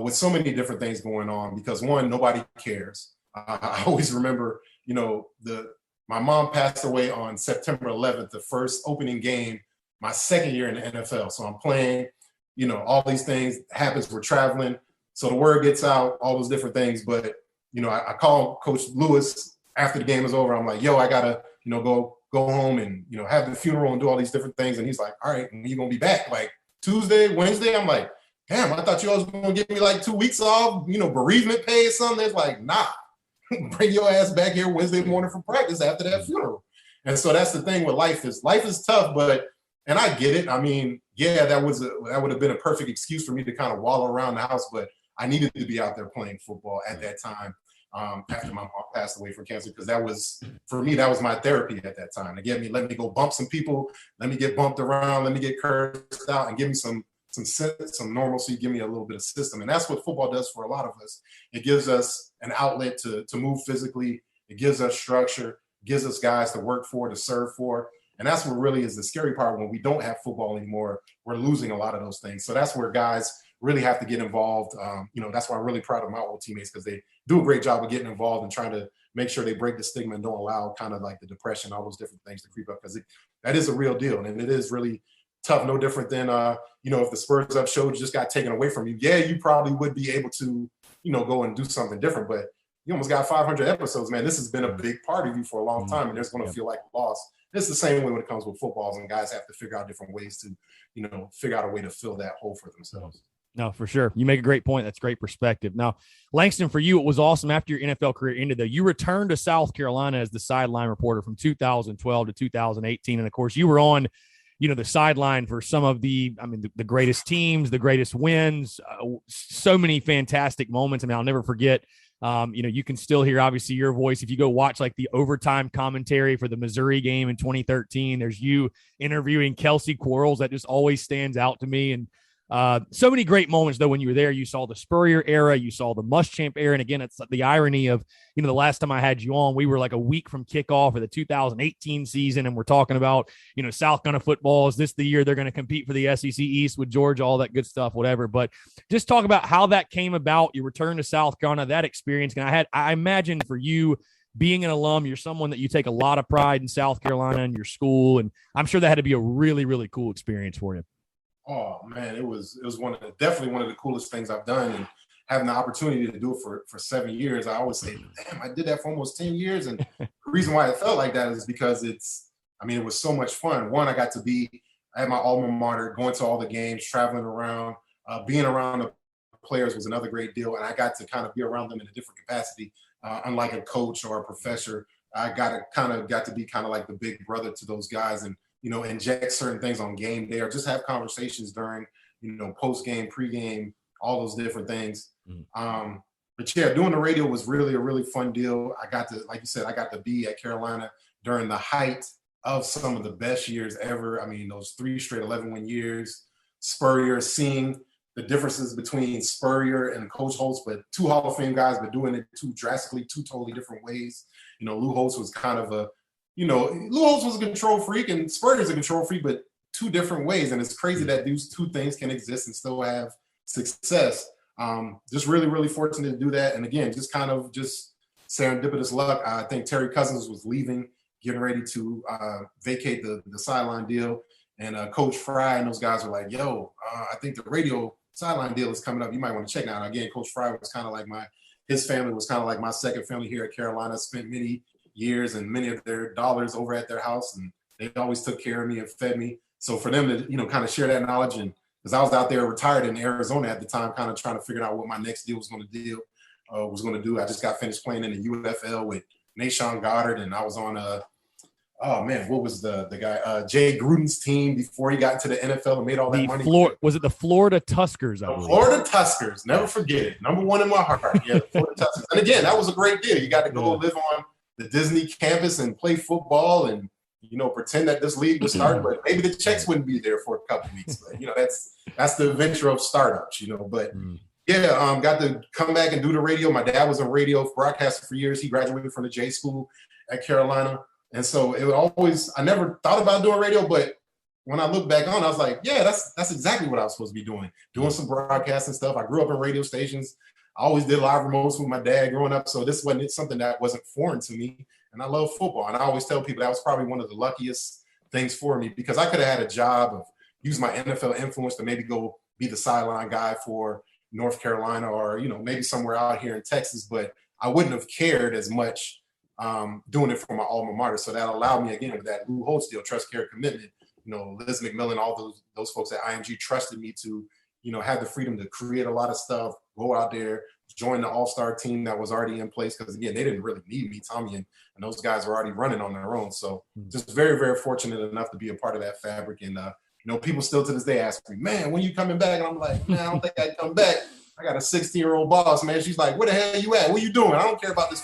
with so many different things going on, because one, nobody cares. I always remember, my mom passed away on September 11th, the first opening game, my second year in the NFL. So I'm playing, all these things happens. We're traveling. So the word gets out, all those different things. But, I call Coach Lewis after the game is over. I'm like, yo, I got to, go home and, have the funeral and do all these different things. And he's like, all right, when you going to be back? Like Tuesday, Wednesday? I'm like, damn, I thought you all was going to give me like 2 weeks off, bereavement pay or something. It's like, nah, bring your ass back here Wednesday morning for practice after that funeral. And so that's the thing with life is tough, and I get it. I mean, yeah, that would have been a perfect excuse for me to kind of wallow around the house, but I needed to be out there playing football at that time after my mom passed away from cancer, because that was my therapy at that time. To let me go bump some people, let me get bumped around, let me get cursed out, and give me some normalcy, give me a little bit of system. And that's what football does for a lot of us. It gives us an outlet to move physically. It gives us structure, gives us guys to work for, to serve for. And that's what really is the scary part. When we don't have football anymore, we're losing a lot of those things. So that's where guys really have to get involved. That's why I'm really proud of my old teammates, because they do a great job of getting involved and trying to make sure they break the stigma and don't allow kind of like the depression, all those different things to creep up, because that is a real deal. And it is really tough, no different than, if the Spurs Up show just got taken away from you, yeah, you probably would be able to, go and do something different. But you almost got 500 episodes, man. This has been a big part of you for a long time, and there's going to feel like a loss. It's the same way when it comes with footballs, and guys have to figure out different ways to, figure out a way to fill that hole for themselves. No, for sure. You make a great point. That's great perspective. Now, Langston, for you, it was awesome after your NFL career ended, though. You returned to South Carolina as the sideline reporter from 2012 to 2018. And, of course, you were on, the sideline for some of the greatest teams, the greatest wins, so many fantastic moments. I mean, I'll never forget, you can still hear, obviously, your voice. If you go watch, like, the overtime commentary for the Missouri game in 2013, there's you interviewing Kelsey Quarles. That just always stands out to me. And so many great moments, though, when you were there. You saw the Spurrier era, you saw the Muschamp era. And again, it's the irony of, the last time I had you on, we were like a week from kickoff of the 2018 season. And we're talking about, South Carolina football. Is this the year they're going to compete for the SEC East with Georgia, all that good stuff, whatever. But just talk about how that came about, your return to South Carolina, that experience. And I imagine for you, being an alum, you're someone that you take a lot of pride in South Carolina and your school. And I'm sure that had to be a really, really cool experience for you. Oh man, it was definitely one of the coolest things I've done, and having the opportunity to do it for 7 years. I always say, damn, I did that for almost 10 years. And the reason why it felt like that is because it was so much fun. One, I had my alma mater, going to all the games, traveling around, being around the players was another great deal. And I got to kind of be around them in a different capacity. Unlike a coach or a professor, I got to be kind of like the big brother to those guys, and inject certain things on game day, or just have conversations during, post-game, pre-game, all those different things. But yeah, doing the radio was really a really fun deal. I got to, like you said, be at Carolina during the height of some of the best years ever. I mean, those 3 straight 11-win years, Spurrier, seeing the differences between Spurrier and Coach Holtz, but 2 Hall of Fame guys, but doing it 2 totally different ways. Lou Holtz was kind of Lou Holtz was a control freak and Spurrier's a control freak, but 2 different ways. And it's crazy that these 2 things can exist and still have success. Just really, really fortunate to do that. And again, just serendipitous luck. I think Terry Cousins was leaving, getting ready to vacate the sideline deal. And Coach Fry and those guys were like, yo, I think the radio sideline deal is coming up. You might want to check it out. Again, Coach Fry was kind of like his family was kind of like my second family here at Carolina. Spent many years and many of their dollars over at their house, and they always took care of me and fed me. So for them to, kind of share that knowledge, and because I was out there retired in Arizona at the time, kind of trying to figure out what my next deal was going to do. I just got finished playing in the UFL with Nashawn Goddard, and I was on what was the guy, Jay Gruden's team before he got into the NFL and made all that money. Was it the Florida Tuskers? Florida Tuskers, never forget it. Number 1 in my heart. Yeah, the Florida Tuskers. And again, that was a great deal. You got to go live on the Disney campus and play football and, pretend that this league was starting, but maybe the checks wouldn't be there for a couple of weeks. But, that's the adventure of startups, but yeah, got to come back and do the radio. My dad was a radio broadcaster for years. He graduated from the J school at Carolina. And so I never thought about doing radio, but when I look back on, I was like, yeah, that's exactly what I was supposed to be doing some broadcasting stuff. I grew up in radio stations. I always did live remotes with my dad growing up. So this wasn't something that wasn't foreign to me. And I love football. And I always tell people that was probably one of the luckiest things for me, because I could have had a job of use my NFL influence to maybe go be the sideline guy for North Carolina or, maybe somewhere out here in Texas, but I wouldn't have cared as much doing it for my alma mater. So that allowed me, again, with that Lou Holtz deal, trust, care, commitment, Liz McMillan, all those folks at IMG trusted me to, have the freedom to create a lot of stuff, go out there, join the all-star team that was already in place. Because again, they didn't really need me. Tommy and those guys were already running on their own. So just very, very fortunate enough to be a part of that fabric. And, people still to this day ask me, man, when you coming back? And I'm like, man, I don't think I'd come back. I got a 16-year-old boss, man. She's like, where the hell you at? What you doing? I don't care about this.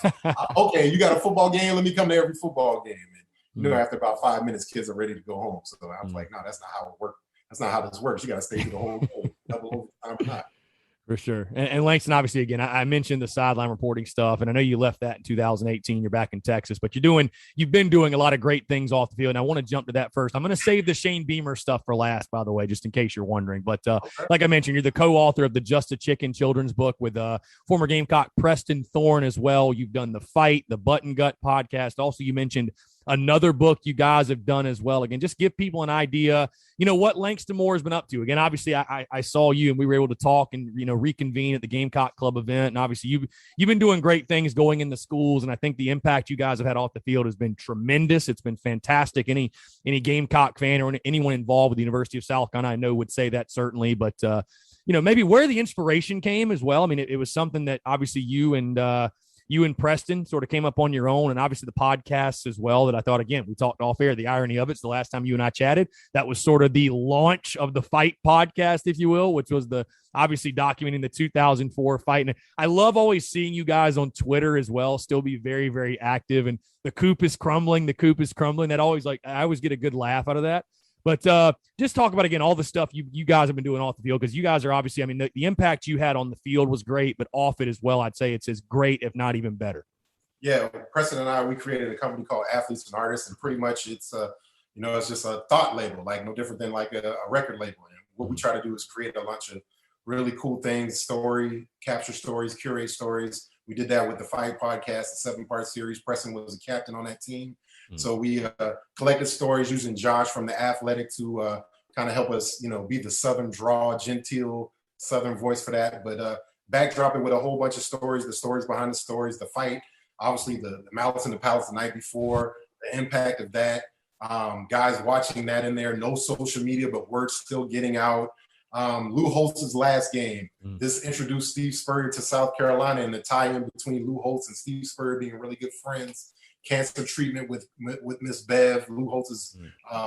Okay, you got a football game? Let me come to every football game. And, after about 5 minutes, kids are ready to go home. So I was like, no, that's not how it works. That's not how this works. You got to stay through the whole game, double overtime or not. For sure. And Langston, obviously, again, I mentioned the sideline reporting stuff, and I know you left that in 2018. You're back in Texas, but you've been doing a lot of great things off the field. And I want to jump to that first. I'm going to save the Shane Beamer stuff for last, by the way, just in case you're wondering. But like I mentioned, you're the co-author of the Just a Chicken children's book with former Gamecock Preston Thorne as well. You've done The Fight, the Button Gut podcast. Also, you mentioned another book you guys have done as well. Again, just give people an idea, what Langston Moore has been up to. Again, obviously, I saw you and we were able to talk and, reconvene at the Gamecock Club event. And obviously, you've been doing great things going into schools. And I think the impact you guys have had off the field has been tremendous. It's been fantastic. Any Gamecock fan or anyone involved with the University of South Carolina, I know, would say that certainly. But, maybe where the inspiration came as well. I mean, it was something that obviously you and Preston sort of came up on your own, and obviously the podcasts as well that I thought, again, we talked off air. The irony of it's the last time you and I chatted, that was sort of the launch of the Fight podcast, if you will, which was obviously documenting the 2004 fight. And I love always seeing you guys on Twitter as well, still be very, very active. And the coop is crumbling. That always I always get a good laugh out of that. But just talk about, again, all the stuff you guys have been doing off the field, because you guys are obviously, I mean, the impact you had on the field was great, but off it as well, I'd say it's as great, if not even better. Yeah, Preston and I, we created a company called Athletes and Artists, and pretty much it's it's just a thought label, like no different than like a record label. And what we try to do is create a bunch of really cool things, capture stories, curate stories. We did that with the Fight podcast, the 7-part series. Preston was a captain on that team. So we collected stories using Josh from The Athletic to kind of help us, be the Southern draw, genteel Southern voice for that. But backdrop it with a whole bunch of stories, the stories behind the stories, the fight, obviously the Malice in the Palace the night before, the impact of that, guys watching that in there, no social media, but word still getting out. Lou Holtz's last game. This introduced Steve Spurrier to South Carolina, and the tie-in between Lou Holtz and Steve Spurrier being really good friends. Cancer treatment with Miss Bev, Lou Holtz's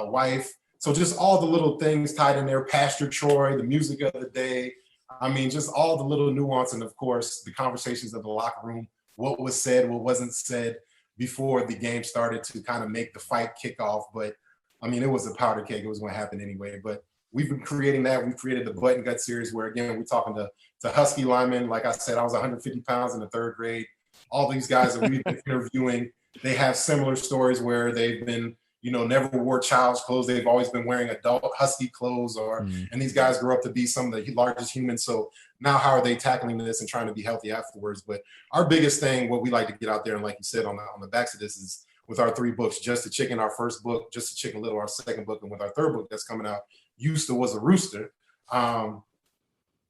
wife. So just all the little things tied in there. Pastor Troy, the music of the day. I mean, just all the little nuance, and of course, the conversations of the locker room. What was said, what wasn't said before the game started to kind of make the fight kick off. But I mean, it was a powder keg. It was going to happen anyway. But we've been creating that. We've created the Button Gut series where, again, we're talking to Husky linemen. Like I said, I was 150 pounds in the 3rd grade. All these guys that we've been interviewing, they have similar stories where they've been, never wore child's clothes. They've always been wearing adult Husky clothes and these guys grew up to be some of the largest humans. So now how are they tackling this and trying to be healthy afterwards? But our biggest thing, what we like to get out there, and like you said, on the backs of this is with our 3 books, Just a Chicken, our first book, Just a Chicken Little, our second book, and with our 3rd book that's coming out, Houston Was a Rooster.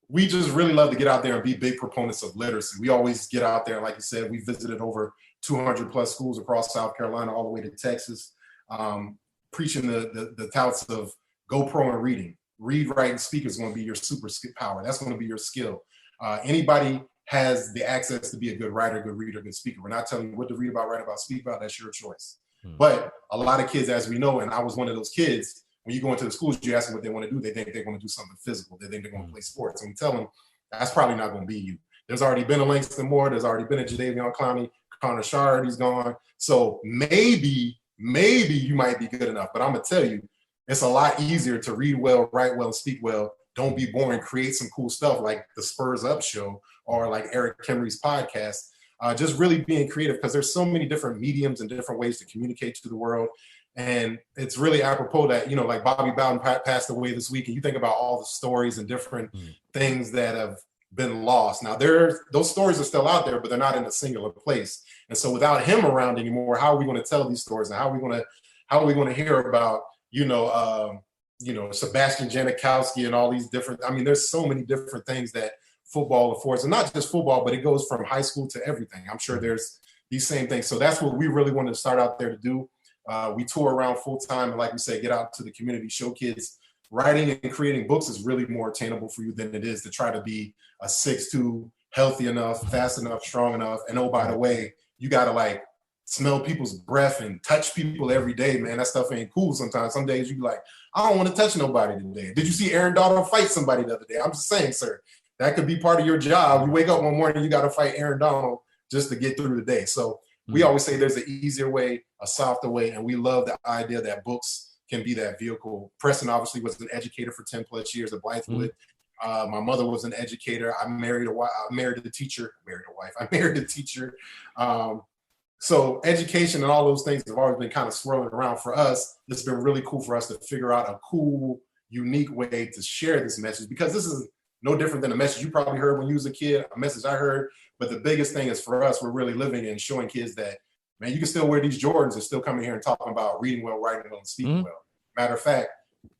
We just really love to get out there and be big proponents of literacy. We always get out there. Like you said, we visited over 200 plus schools across South Carolina, all the way to Texas, preaching the touts of go pro and reading. Read, write, and speak is going to be your super power. That's going to be your skill. Anybody has the access to be a good writer, good reader, good speaker. We're not telling you what to read about, write about, speak about. That's your choice. But a lot of kids, as we know, and I was one of those kids, when you go into the schools, you ask them what they want to do. They think they're going to do something physical. They think they're going to play sports. And we tell them that's probably not going to be you. There's already been a Langston Moore. There's already been a Jadeveon Clowney. Connor Shard, he's gone. So maybe you might be good enough. But I'm going to tell you, it's a lot easier to read well, write well, speak well don't be boring, create some cool stuff like the Spurs Up show or like Eric Henry's podcast. Just really being creative, because there's so many different mediums and different ways to communicate to the world. And it's really apropos that, you know, like Bobby Bowden passed away this week, and you think about all the stories and different things that have been lost. Now, those stories are still out there, but they're not in a singular place. And so without him around anymore, how are we going to tell these stories, and how are we going to hear about, Sebastian Janikowski and all these different, I mean, there's so many different things that football affords, and not just football, but it goes from high school to everything. I'm sure there's these same things. So that's what we really wanted to start out there to do. We tour around full time, and like we say, get out to the community, show kids writing and creating books is really more attainable for you than it is to try to be a 6'2", healthy enough, fast enough, strong enough. And oh, by the way, you got to like smell people's breath and touch people every day, man. That stuff ain't cool sometimes. Some days you be like, I don't want to touch nobody today. Did you see Aaron Donald fight somebody the other day? I'm just saying, sir, that could be part of your job. You wake up one morning, you got to fight Aaron Donald just to get through the day. So we always say there's an easier way, a softer way, and we love the idea that books can be that vehicle. Preston obviously was an educator for 10 plus years at Blythewood. My mother was an educator. I married a teacher. So education and all those things have always been kind of swirling around for us. It's been really cool for us to figure out a cool, unique way to share this message, because this is no different than a message you probably heard when you was a kid, a message I heard. But the biggest thing is for us, we're really living and showing kids that, man, you can still wear these Jordans and still come in here and talking about reading well, writing well, and speaking well. Matter of fact,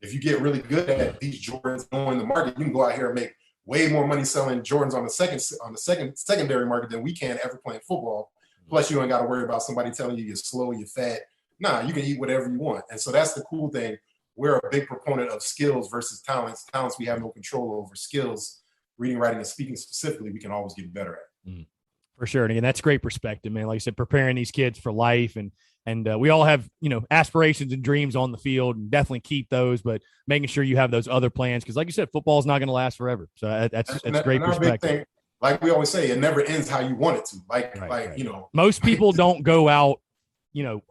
if you get really good at these Jordans knowing the market, you can go out here and make way more money selling Jordans on the secondary market than we can ever playing football. Plus, you ain't got to worry about somebody telling you you're slow, you're fat. Nah, you can eat whatever you want. And so that's the cool thing. We're a big proponent of skills versus talents. Talents we have no control over. Skills, reading, writing, and speaking specifically, we can always get better at. For sure. And again, that's great perspective, man. Like I said, preparing these kids for life, and we all have, aspirations and dreams on the field, and definitely keep those, but making sure you have those other plans. Cause like you said, football is not going to last forever. So that's great perspective. Big thing, like we always say, it never ends how you want it to. Most people don't go out,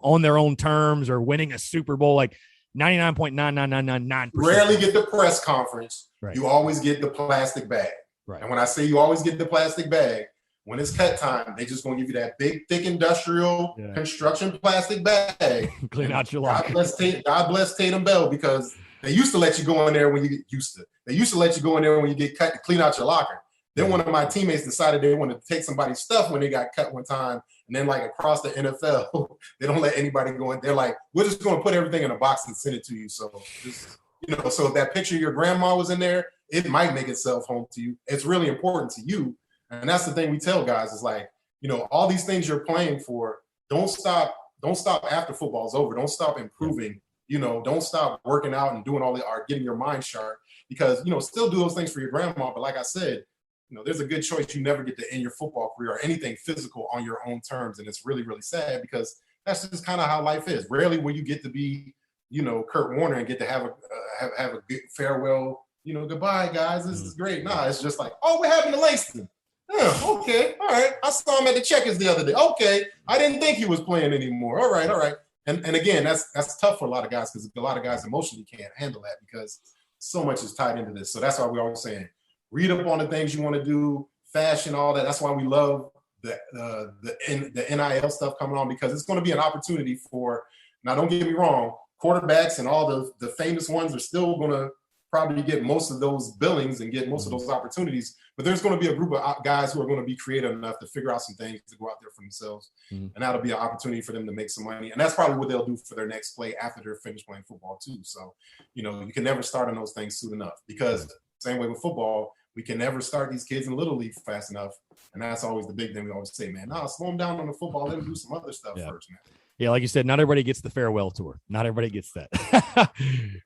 on their own terms or winning a Super Bowl. Like 99.99999%. Rarely get the press conference. Right. You always get the plastic bag. Right. And when I say you always get the plastic bag, when it's cut time, they just gonna give you that big, thick industrial construction plastic bag. Clean out your locker. God bless Tatum Bell, because they used to let you go in there when you get cut to clean out your locker. Then one of my teammates decided they wanted to take somebody's stuff when they got cut one time. And then like across the NFL, they don't let anybody go in. They're like, we're just going to put everything in a box and send it to you. So, so if that picture of your grandma was in there, it might make itself home to you. It's really important to you. And that's the thing we tell guys is like, all these things you're playing for, don't stop after football's over. Don't stop improving. Don't stop working out and doing all the art, getting your mind sharp, because, still do those things for your grandma. But like I said, there's a good choice. You never get to end your football career or anything physical on your own terms. And it's really, really sad, because that's just kind of how life is. Rarely will you get to be, Kurt Warner and get to have a good farewell, goodbye, guys. This is great. Nah, it's just like, oh, we're having to Langston. Yeah, okay. All right. I saw him at the Checkers the other day. Okay. I didn't think he was playing anymore. All right. And again, that's tough for a lot of guys, because a lot of guys emotionally can't handle that, because so much is tied into this. So that's why we're always saying, read up on the things you want to do, fashion, all that. That's why we love the NIL stuff coming on, because it's going to be an opportunity for, now don't get me wrong, quarterbacks and all the famous ones are still going to probably get most of those billings and get most of those opportunities. But there's going to be a group of guys who are going to be creative enough to figure out some things to go out there for themselves. And that'll be an opportunity for them to make some money. And that's probably what they'll do for their next play after they're finished playing football too. So, you can never start on those things soon enough, because same way with football, we can never start these kids in Little League fast enough. And that's always the big thing we always say, man, slow them down on the football. Let them do some other stuff first, man. Yeah, like you said, not everybody gets the farewell tour. Not everybody gets that.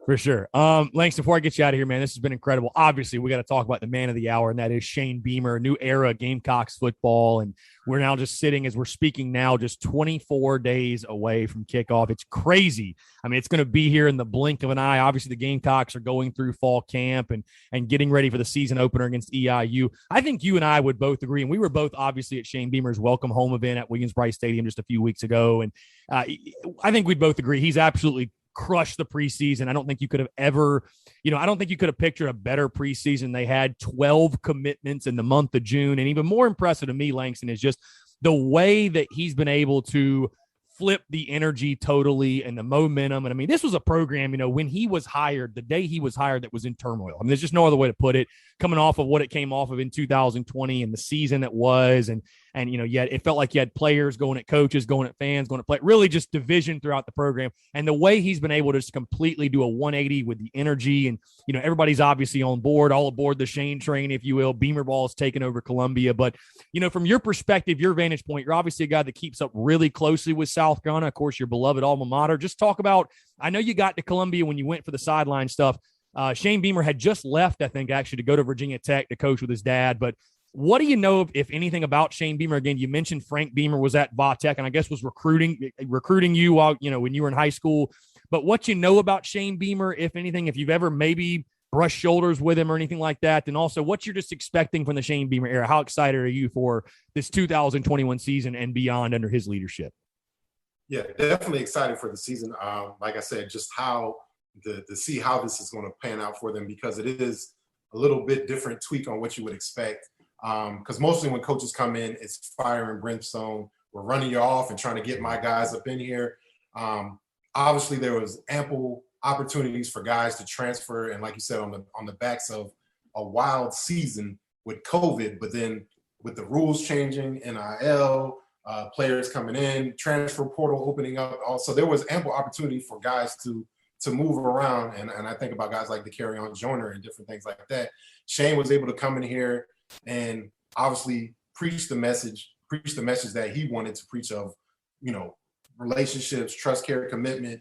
For sure. Langston, before I get you out of here, man, this has been incredible. Obviously, we got to talk about the man of the hour, and that is Shane Beamer, new era Gamecocks football. And we're now just sitting, as we're speaking now, just 24 days away from kickoff. It's crazy. I mean, it's going to be here in the blink of an eye. Obviously, the Gamecocks are going through fall camp and getting ready for the season opener against EIU. I think you and I would both agree, and we were both obviously at Shane Beamer's welcome home event at Williams-Brice Stadium just a few weeks ago, and I think we'd both agree he's absolutely crushed the preseason. I don't think you could have ever, I don't think you could have pictured a better preseason. They had 12 commitments in the month of June. And even more impressive to me, Langston, is just the way that he's been able to flip the energy totally and the momentum. And I mean, this was a program, when he was hired, the day he was hired, that was in turmoil. I mean, there's just no other way to put it, coming off of what it came off of in 2020 and the season that was. And yet it felt like you had players going at coaches, going at fans, going to play, really just division throughout the program. And the way he's been able to just completely do a 180 with the energy, and, everybody's obviously on board, all aboard the Shane train, if you will. Beamer ball is taking over Columbia. But, from your perspective, your vantage point, you're obviously a guy that keeps up really closely with South Carolina, of course, your beloved alma mater. Just talk about, I know you got to Columbia when you went for the sideline stuff. Shane Beamer had just left, I think, actually, to go to Virginia Tech to coach with his dad. But what do you know, if anything, about Shane Beamer? Again, you mentioned Frank Beamer was at Va-Tech and I guess was recruiting you while, when you were in high school. But what you know about Shane Beamer, if anything, if you've ever maybe brushed shoulders with him or anything like that, and also what you're just expecting from the Shane Beamer era. How excited are you for this 2021 season and beyond under his leadership? Yeah, definitely excited for the season. Like I said, just how to see how this is going to pan out for them, because it is a little bit different tweak on what you would expect. Because mostly when coaches come in, it's fire and brimstone. We're running you off and trying to get my guys up in here. Obviously, there was ample opportunities for guys to transfer, and like you said, on the backs of a wild season with COVID, but then with the rules changing, NIL, players coming in, transfer portal opening up, also there was ample opportunity for guys to move around, and I think about guys like the Carry-On Joyner and different things like that. Shane was able to come in here and obviously preach the message that he wanted to preach of, relationships, trust, care, commitment,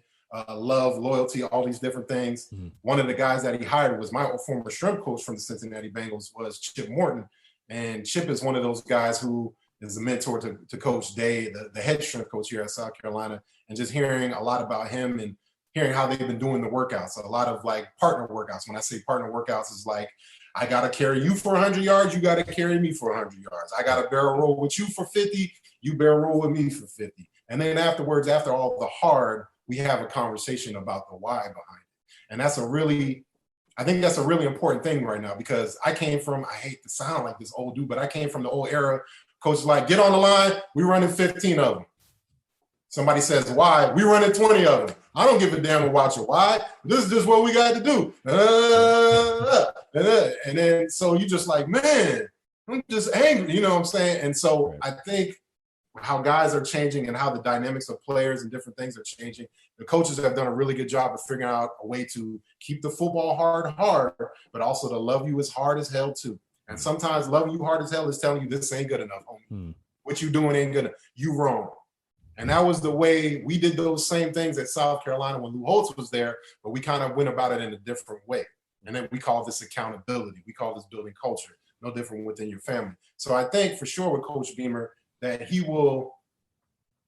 love, loyalty, all these different things. Mm-hmm. One of the guys that he hired was my former strength coach from the Cincinnati Bengals, was Chip Morton. And Chip is one of those guys who is a mentor to Coach Day, the head strength coach here at South Carolina, and just hearing a lot about him and hearing how they've been doing the workouts, a lot of like partner workouts. When I say partner workouts, it's like, I got to carry you for 100 yards, you got to carry me for 100 yards. I got to barrel roll with you for 50, you barrel roll with me for 50. And then afterwards, after all the hard, we have a conversation about the why behind it. And I think that's a really important thing right now, because I hate to sound like this old dude, but I came from the old era. Coach is like, get on the line, we running 15 of them. Somebody says, why? We running 20 of them. I don't give a damn about your why. This is just what we got to do. And then, so you just like, man, I'm just angry. You know what I'm saying? And so I think how guys are changing and how the dynamics of players and different things are changing. The coaches have done a really good job of figuring out a way to keep the football hard, but also to love you as hard as hell too. And sometimes loving you hard as hell is telling you this ain't good enough, homie. What you doing ain't good enough. You wrong. And that was the way we did those same things at South Carolina when Lou Holtz was there, but we kind of went about it in a different way. And then we call this accountability. We call this building culture, no different within your family. So I think for sure with Coach Beamer that he will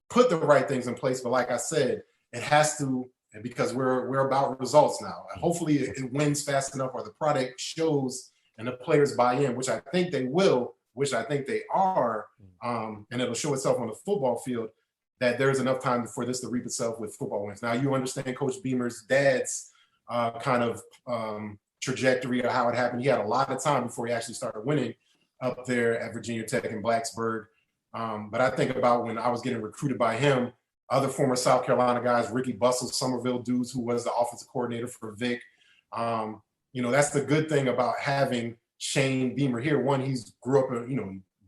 put the right things in place. But like I said, it has to, and because we're about results now. Hopefully it wins fast enough, or the product shows and the players buy in, which I think they will, which I think they are, and it'll show itself on the football field, that there's enough time for this to reap itself with football wins. Now, you understand Coach Beamer's dad's kind of trajectory of how it happened. He had a lot of time before he actually started winning up there at Virginia Tech in Blacksburg. But I think about when I was getting recruited by him, other former South Carolina guys, Ricky Bustle, Somerville dudes, who was the offensive coordinator for Vic. That's the good thing about having Shane Beamer here. One, he's grew up,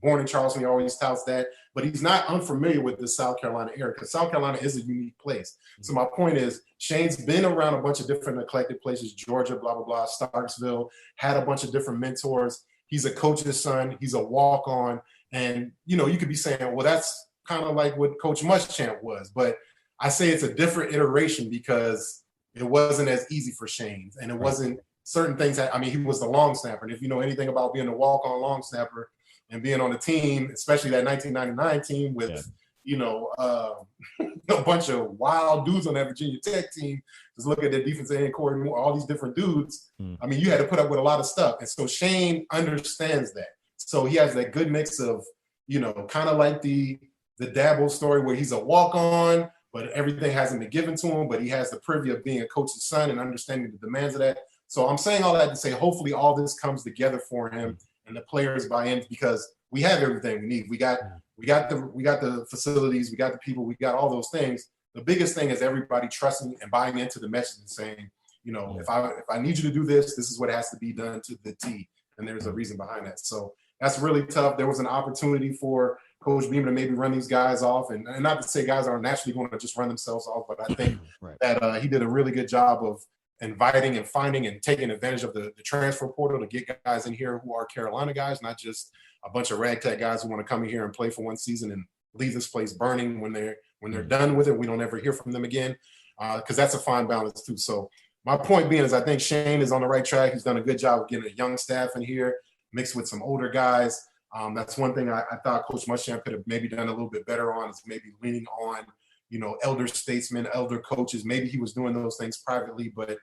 born in Charleston. He always touts that, but he's not unfamiliar with the South Carolina area, because South Carolina is a unique place. So my point is, Shane's been around a bunch of different eclectic places, Georgia, blah, blah, blah, Starksville, had a bunch of different mentors. He's a coach's son. He's a walk-on. And, you could be saying, well, that's kind of like what Coach Muschamp was. But I say it's a different iteration because it wasn't as easy for Shane. And it wasn't certain things he was the long snapper. And if you know anything about being a walk-on long snapper and being on the team, especially that 1999 team with, a bunch of wild dudes on that Virginia Tech team, just look at the defensive end coordinator, all these different dudes. You had to put up with a lot of stuff. And so Shane understands that. So he has that good mix of, kind of like the Dabo story where he's a walk-on, but everything hasn't been given to him. But he has the privy of being a coach's son and understanding the demands of that. So I'm saying all that to say, hopefully all this comes together for him and the players buy in, because we have everything we need. We got the facilities, we got the people, we got all those things. The biggest thing is everybody trusting and buying into the message and saying, you know, if I need you to do this, this is what has to be done to the T. And there's a reason behind that. So that's really tough. There was an opportunity for Coach Beamer to maybe run these guys off. And not to say guys are naturally going to just run themselves off, but I think that he did a really good job of inviting and finding and taking advantage of the transfer portal to get guys in here who are Carolina guys, not just a bunch of ragtag guys who want to come in here and play for one season and leave this place burning when they're done with it. We don't ever hear from them again, because that's a fine balance too. So my point being is I think Shane is on the right track. He's done a good job of getting a young staff in here mixed with some older guys. That's one thing I thought Coach Muschamp could have maybe done a little bit better on, is maybe leaning on, you know, elder statesmen, elder coaches. Maybe he was doing those things privately, but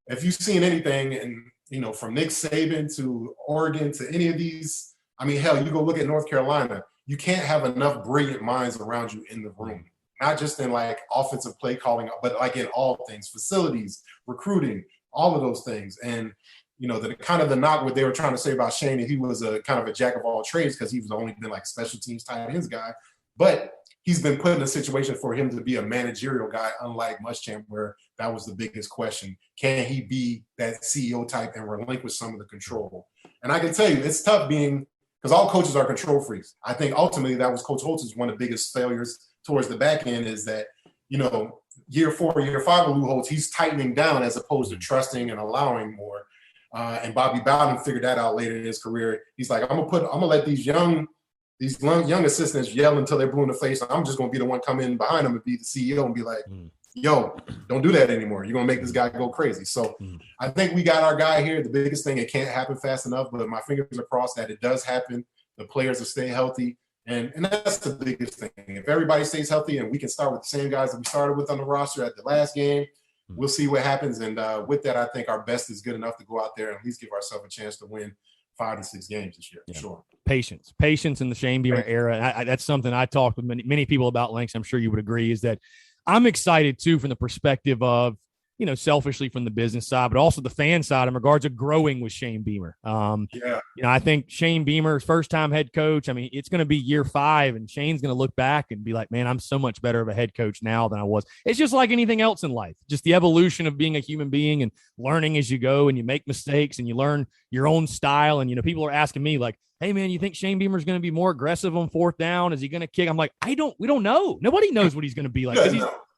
if you've seen anything, and, you know, from Nick Saban to Oregon to any of these, I mean, hell, you go look at North Carolina, you can't have enough brilliant minds around you in the room, not just in like offensive play calling, but like in all things, facilities, recruiting, all of those things. And, you know, the kind of the knock what they were trying to say about Shane, he was a kind of a jack of all trades because he was only been like special teams tight ends guy, but he's been put in a situation for him to be a managerial guy, unlike Muschamp, where that was the biggest question. Can he be that CEO type and relinquish some of the control? And I can tell you, it's tough being, because all coaches are control freaks. I think ultimately that was Coach Holtz's one of the biggest failures towards the back end, is that, you know, year 4, year 5 of Lou Holtz, he's tightening down as opposed to trusting and allowing more. And Bobby Bowden figured that out later in his career. He's like, I'm gonna let these young assistants yell until they're blue in the face. I'm just going to be the one come in behind them and be the CEO and be like, yo, don't do that anymore. You're going to make this guy go crazy. So I think we got our guy here. The biggest thing, it can't happen fast enough, but my fingers are crossed that it does happen. The players will stay healthy. And that's the biggest thing. If everybody stays healthy and we can start with the same guys that we started with on the roster at the last game, we'll see what happens. And with that, I think our best is good enough to go out there and at least give ourselves a chance to win 5 to 6 games this year, for sure. Patience in the Shane Beamer era. And that's something I talked with many people about, Langston. I'm sure you would agree, is that I'm excited too from the perspective of, you know, selfishly from the business side, but also the fan side in regards to growing with Shane Beamer. You know, I think Shane Beamer's first time head coach, I mean, it's going to be year 5 and Shane's going to look back and be like, man, I'm so much better of a head coach now than I was. It's just like anything else in life, just the evolution of being a human being and learning as you go, and you make mistakes and you learn your own style. And, you know, people are asking me like, hey man, you think Shane Beamer's going to be more aggressive on 4th down? Is he going to kick? I'm like, we don't know. Nobody knows what he's going to be like.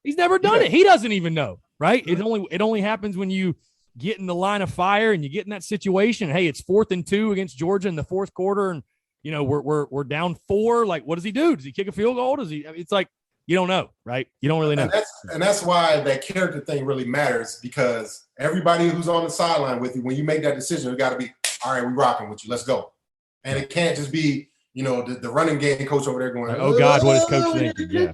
He's never done it. He doesn't even know. Right. It only happens when you get in the line of fire and you get in that situation. Hey, it's 4th and 2 against Georgia in the 4th quarter. And, you know, we're down 4. Like, what does he do? Does he kick a field goal? Does he, I mean, it's like, you don't know, right? You don't really know. And that's why that character thing really matters, because everybody who's on the sideline with you, when you make that decision, it got to be, all right, we're rocking with you. Let's go. And it can't just be, you know, the running game coach over there going, oh God, what is coach thinking? Yeah.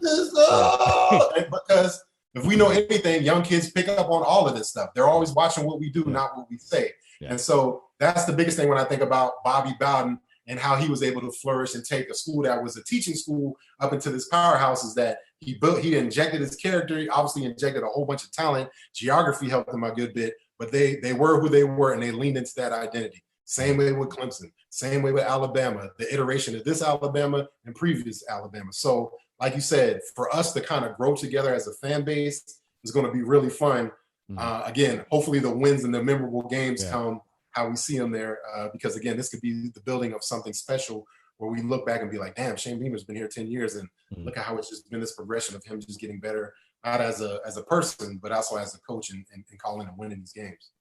Because if we know anything, young kids pick up on all of this stuff. They're always watching what we do, not what we say. Yeah. And so that's the biggest thing when I think about Bobby Bowden and how he was able to flourish and take a school that was a teaching school up into this powerhouse, is that he injected his character. He obviously injected a whole bunch of talent. Geography helped him a good bit, but they were who they were, and they leaned into that identity. Same way with Clemson, same way with Alabama, the iteration of this Alabama and previous Alabama. So like you said, for us to kind of grow together as a fan base is going to be really fun. Again, hopefully the wins and the memorable games come how we see them there, because, again, this could be the building of something special where we look back and be like, damn, Shane Beamer's been here 10 years, and look at how it's just been this progression of him just getting better, not as a person, but also as a coach and calling and winning these games.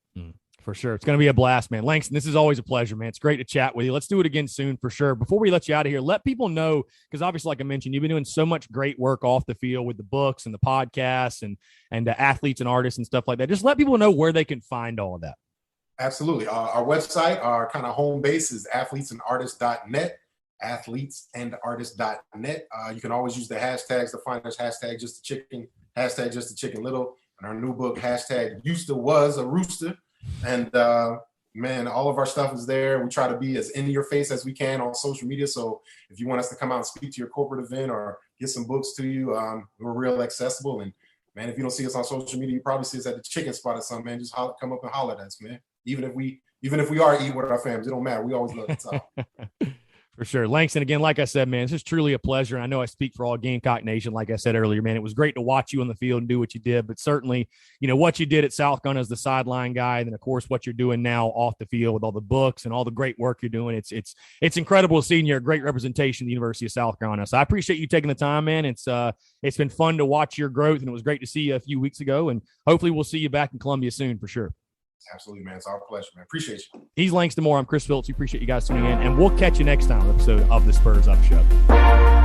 For sure. It's going to be a blast, man. Langston, this is always a pleasure, man. It's great to chat with you. Let's do it again soon for sure. Before we let you out of here, let people know, because obviously, like I mentioned, you've been doing so much great work off the field with the books and the podcasts and the athletes and artists and stuff like that. Just let people know where they can find all of that. Absolutely. Our website, our kind of home base is athletesandartists.net, athletesandartists.net. You can always use the hashtags to find us, hashtag just the chicken, hashtag just the chicken little, and our new book, hashtag used to was a rooster. And Man, all of our stuff is there. We try to be as in your face as we can on social media. So if you want us to come out and speak to your corporate event or get some books to you, we're real accessible. And man, if you don't see us on social media, you probably see us at the chicken spot or something, man. Just come up and holler at us, man. Even if we are eating with our families, it don't matter. We always love to talk. For sure. Langston, again, like I said, man, this is truly a pleasure. And I know I speak for all Gamecock Nation, like I said earlier, man. It was great to watch you on the field and do what you did. But certainly, what you did at South Gun as the sideline guy, and then, of course, what you're doing now off the field with all the books and all the great work you're doing. It's incredible seeing you're a great representation of the University of South Carolina. So I appreciate you taking the time, man. It's been fun to watch your growth, and it was great to see you a few weeks ago. And hopefully we'll see you back in Columbia soon for sure. Absolutely, man. It's our pleasure, man. Appreciate you. He's Langston Moore. I'm Chris Phillips. We appreciate you guys tuning in, and we'll catch you next time on an episode of the Spurs Up Show.